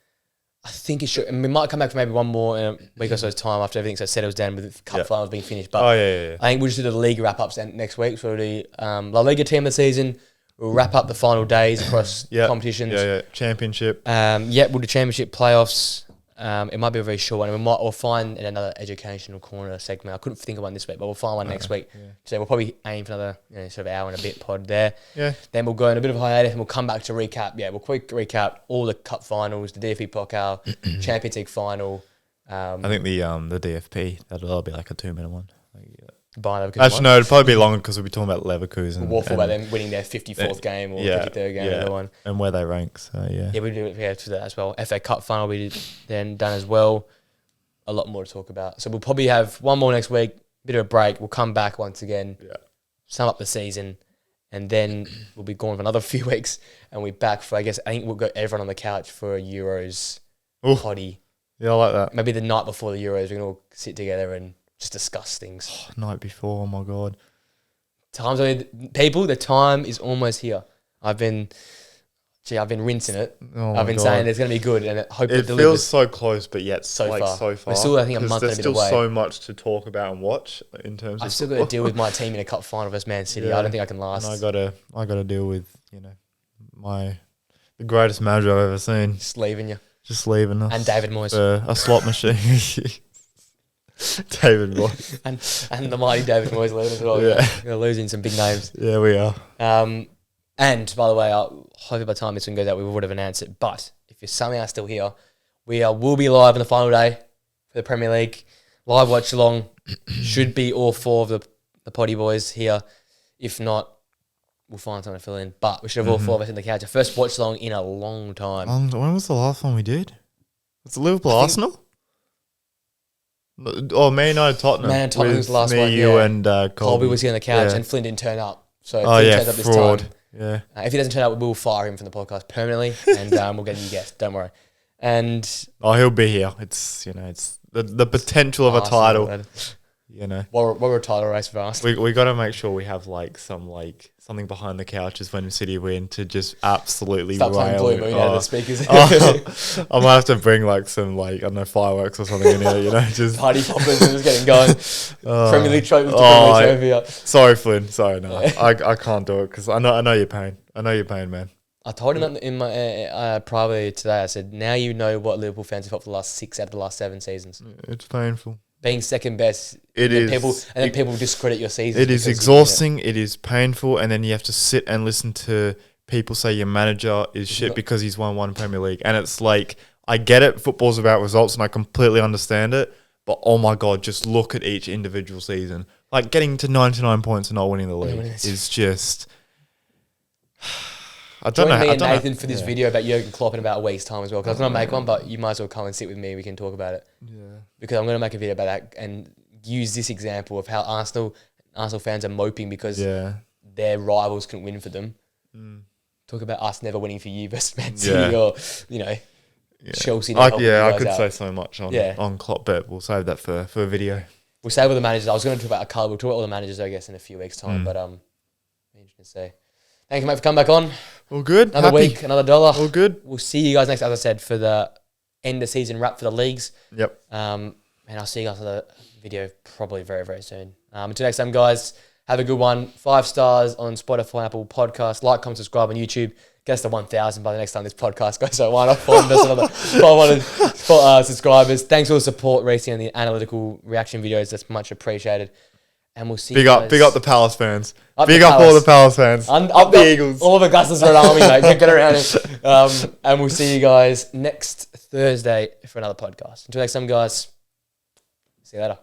I think it should. And we might come back for maybe one more in a week or so's time after everything settles down with the cup finals being finished. But I think we'll just do the Liga wrap-ups next week. So we'll do La Liga team of the season. We'll wrap up the final days across competitions. Championship. We'll do championship playoffs. It might be a very short one. We'll find another educational corner segment. I couldn't think of one this week, but we'll find one next week. So we'll probably aim for another sort of hour and a bit pod there. Yeah. Then we'll go in a bit of a hiatus and we'll come back to recap. Yeah, we'll quick recap all the cup finals, the DFB Pokal, Champions League final. I think the DFP that'll be like a 2-minute one. Actually, no, it'll probably be longer because we'll be talking about Leverkusen. We'll about them winning their 54th game or 53rd game, either one. And where they rank. So we'll do it for that as well. FA Cup final we did then done as well. A lot more to talk about. So we'll probably have one more next week. Bit of a break. We'll come back once again. Yeah. Sum up the season, and then we'll be gone for another few weeks, and we're back for. I think we'll go everyone on the couch for a Euros potty. Yeah, I like that. Maybe the night before the Euros, we can all sit together and just discuss things. Night before, oh my God. The time is almost here. I've been rinsing it. I've been saying it's going to be good, and I hope it delivers. Feels so close, but yet so far. We're still, I think, a month and a bit away. There's still so much to talk about and watch in terms of I've still got to deal with my team in a cup final versus Man City. I don't think I can last. And I gotta deal with, the greatest manager I've ever seen. Just leaving us. And David Moyes. A slot machine. David Moyes. and the mighty David Moyes leaving as well. Yeah. We're losing some big names. Yeah, we are. And by the way, hopefully by the time this one goes out, we would have announced it. But if you're somehow still here, will be live on the final day for the Premier League. Live watch along. Should be all 4 of the potty boys here. If not, we'll find someone to fill in. But we should have all 4 of us in the couch. Our first watch along in a long time. When was the last one we did? Was it Liverpool Arsenal? Oh, Man United Tottenham. Man Tottenham was the last one. You and Colby was here on the couch, and Flynn didn't turn up. So Flynn turns up this fraud. time. Yeah. If he doesn't turn up, we'll fire him from the podcast permanently, and we'll get a new guest. Don't worry. And he'll be here. It's it's the potential of a title. What a title race for us. We got to make sure we have something behind the couches when City win to just absolutely start playing Blue Moon out of the speakers. I might have to bring some I don't know, fireworks or something in here. Just party poppers and just getting going. Premier League trophy to Premier League trophy. Sorry, Flynn. Sorry, no, I can't do it because I know your pain. I know your pain, man. I told him in my privately today. I said, now you know what Liverpool fans have felt for the last 6 out of the last 7 seasons. It's painful. Being second best, then people discredit your season. It is exhausting. It is painful, and then you have to sit and listen to people say your manager is shit because he's won 1 Premier League, and it's like, I get it. Football's about results, and I completely understand it. But oh my God, just look at each individual season. Like getting to 99 points and not winning the league is just. I don't know. Join me and Nathan for this video about Jurgen Klopp in about a week's time as well. Because I was going to make one, but you might as well come and sit with me. We can talk about it. Yeah. Because I'm going to make a video about that and use this example of how Arsenal fans are moping because their rivals couldn't win for them. talk about us never winning for you versus Man City or, you know, Chelsea. I could say so much on Klopp, but we'll save that for a video. We'll save all the managers. I was going to talk about a card. We'll talk about all the managers, I guess, in a few weeks' time. But interesting to say. Thank you, mate, for coming back on. All good. Another week, another dollar. All good. We'll see you guys next, as I said, for the end of season wrap for the leagues. Yep. And I'll see you guys for the video probably very, very soon. Until next time, guys, have a good one. 5 stars on Spotify, Apple Podcasts. Like, comment, subscribe on YouTube. Get us to 1,000 by the next time this podcast goes. So why not find us another 500 subscribers? Thanks for all the support, Racing, and the analytical reaction videos. That's much appreciated. And we'll see you guys. Big up the Palace fans. Big up all the Palace fans. Up the Eagles. All of Augustus Red Army, mate. Get around it. And we'll see you guys next Thursday for another podcast. Until next time, guys. See you later.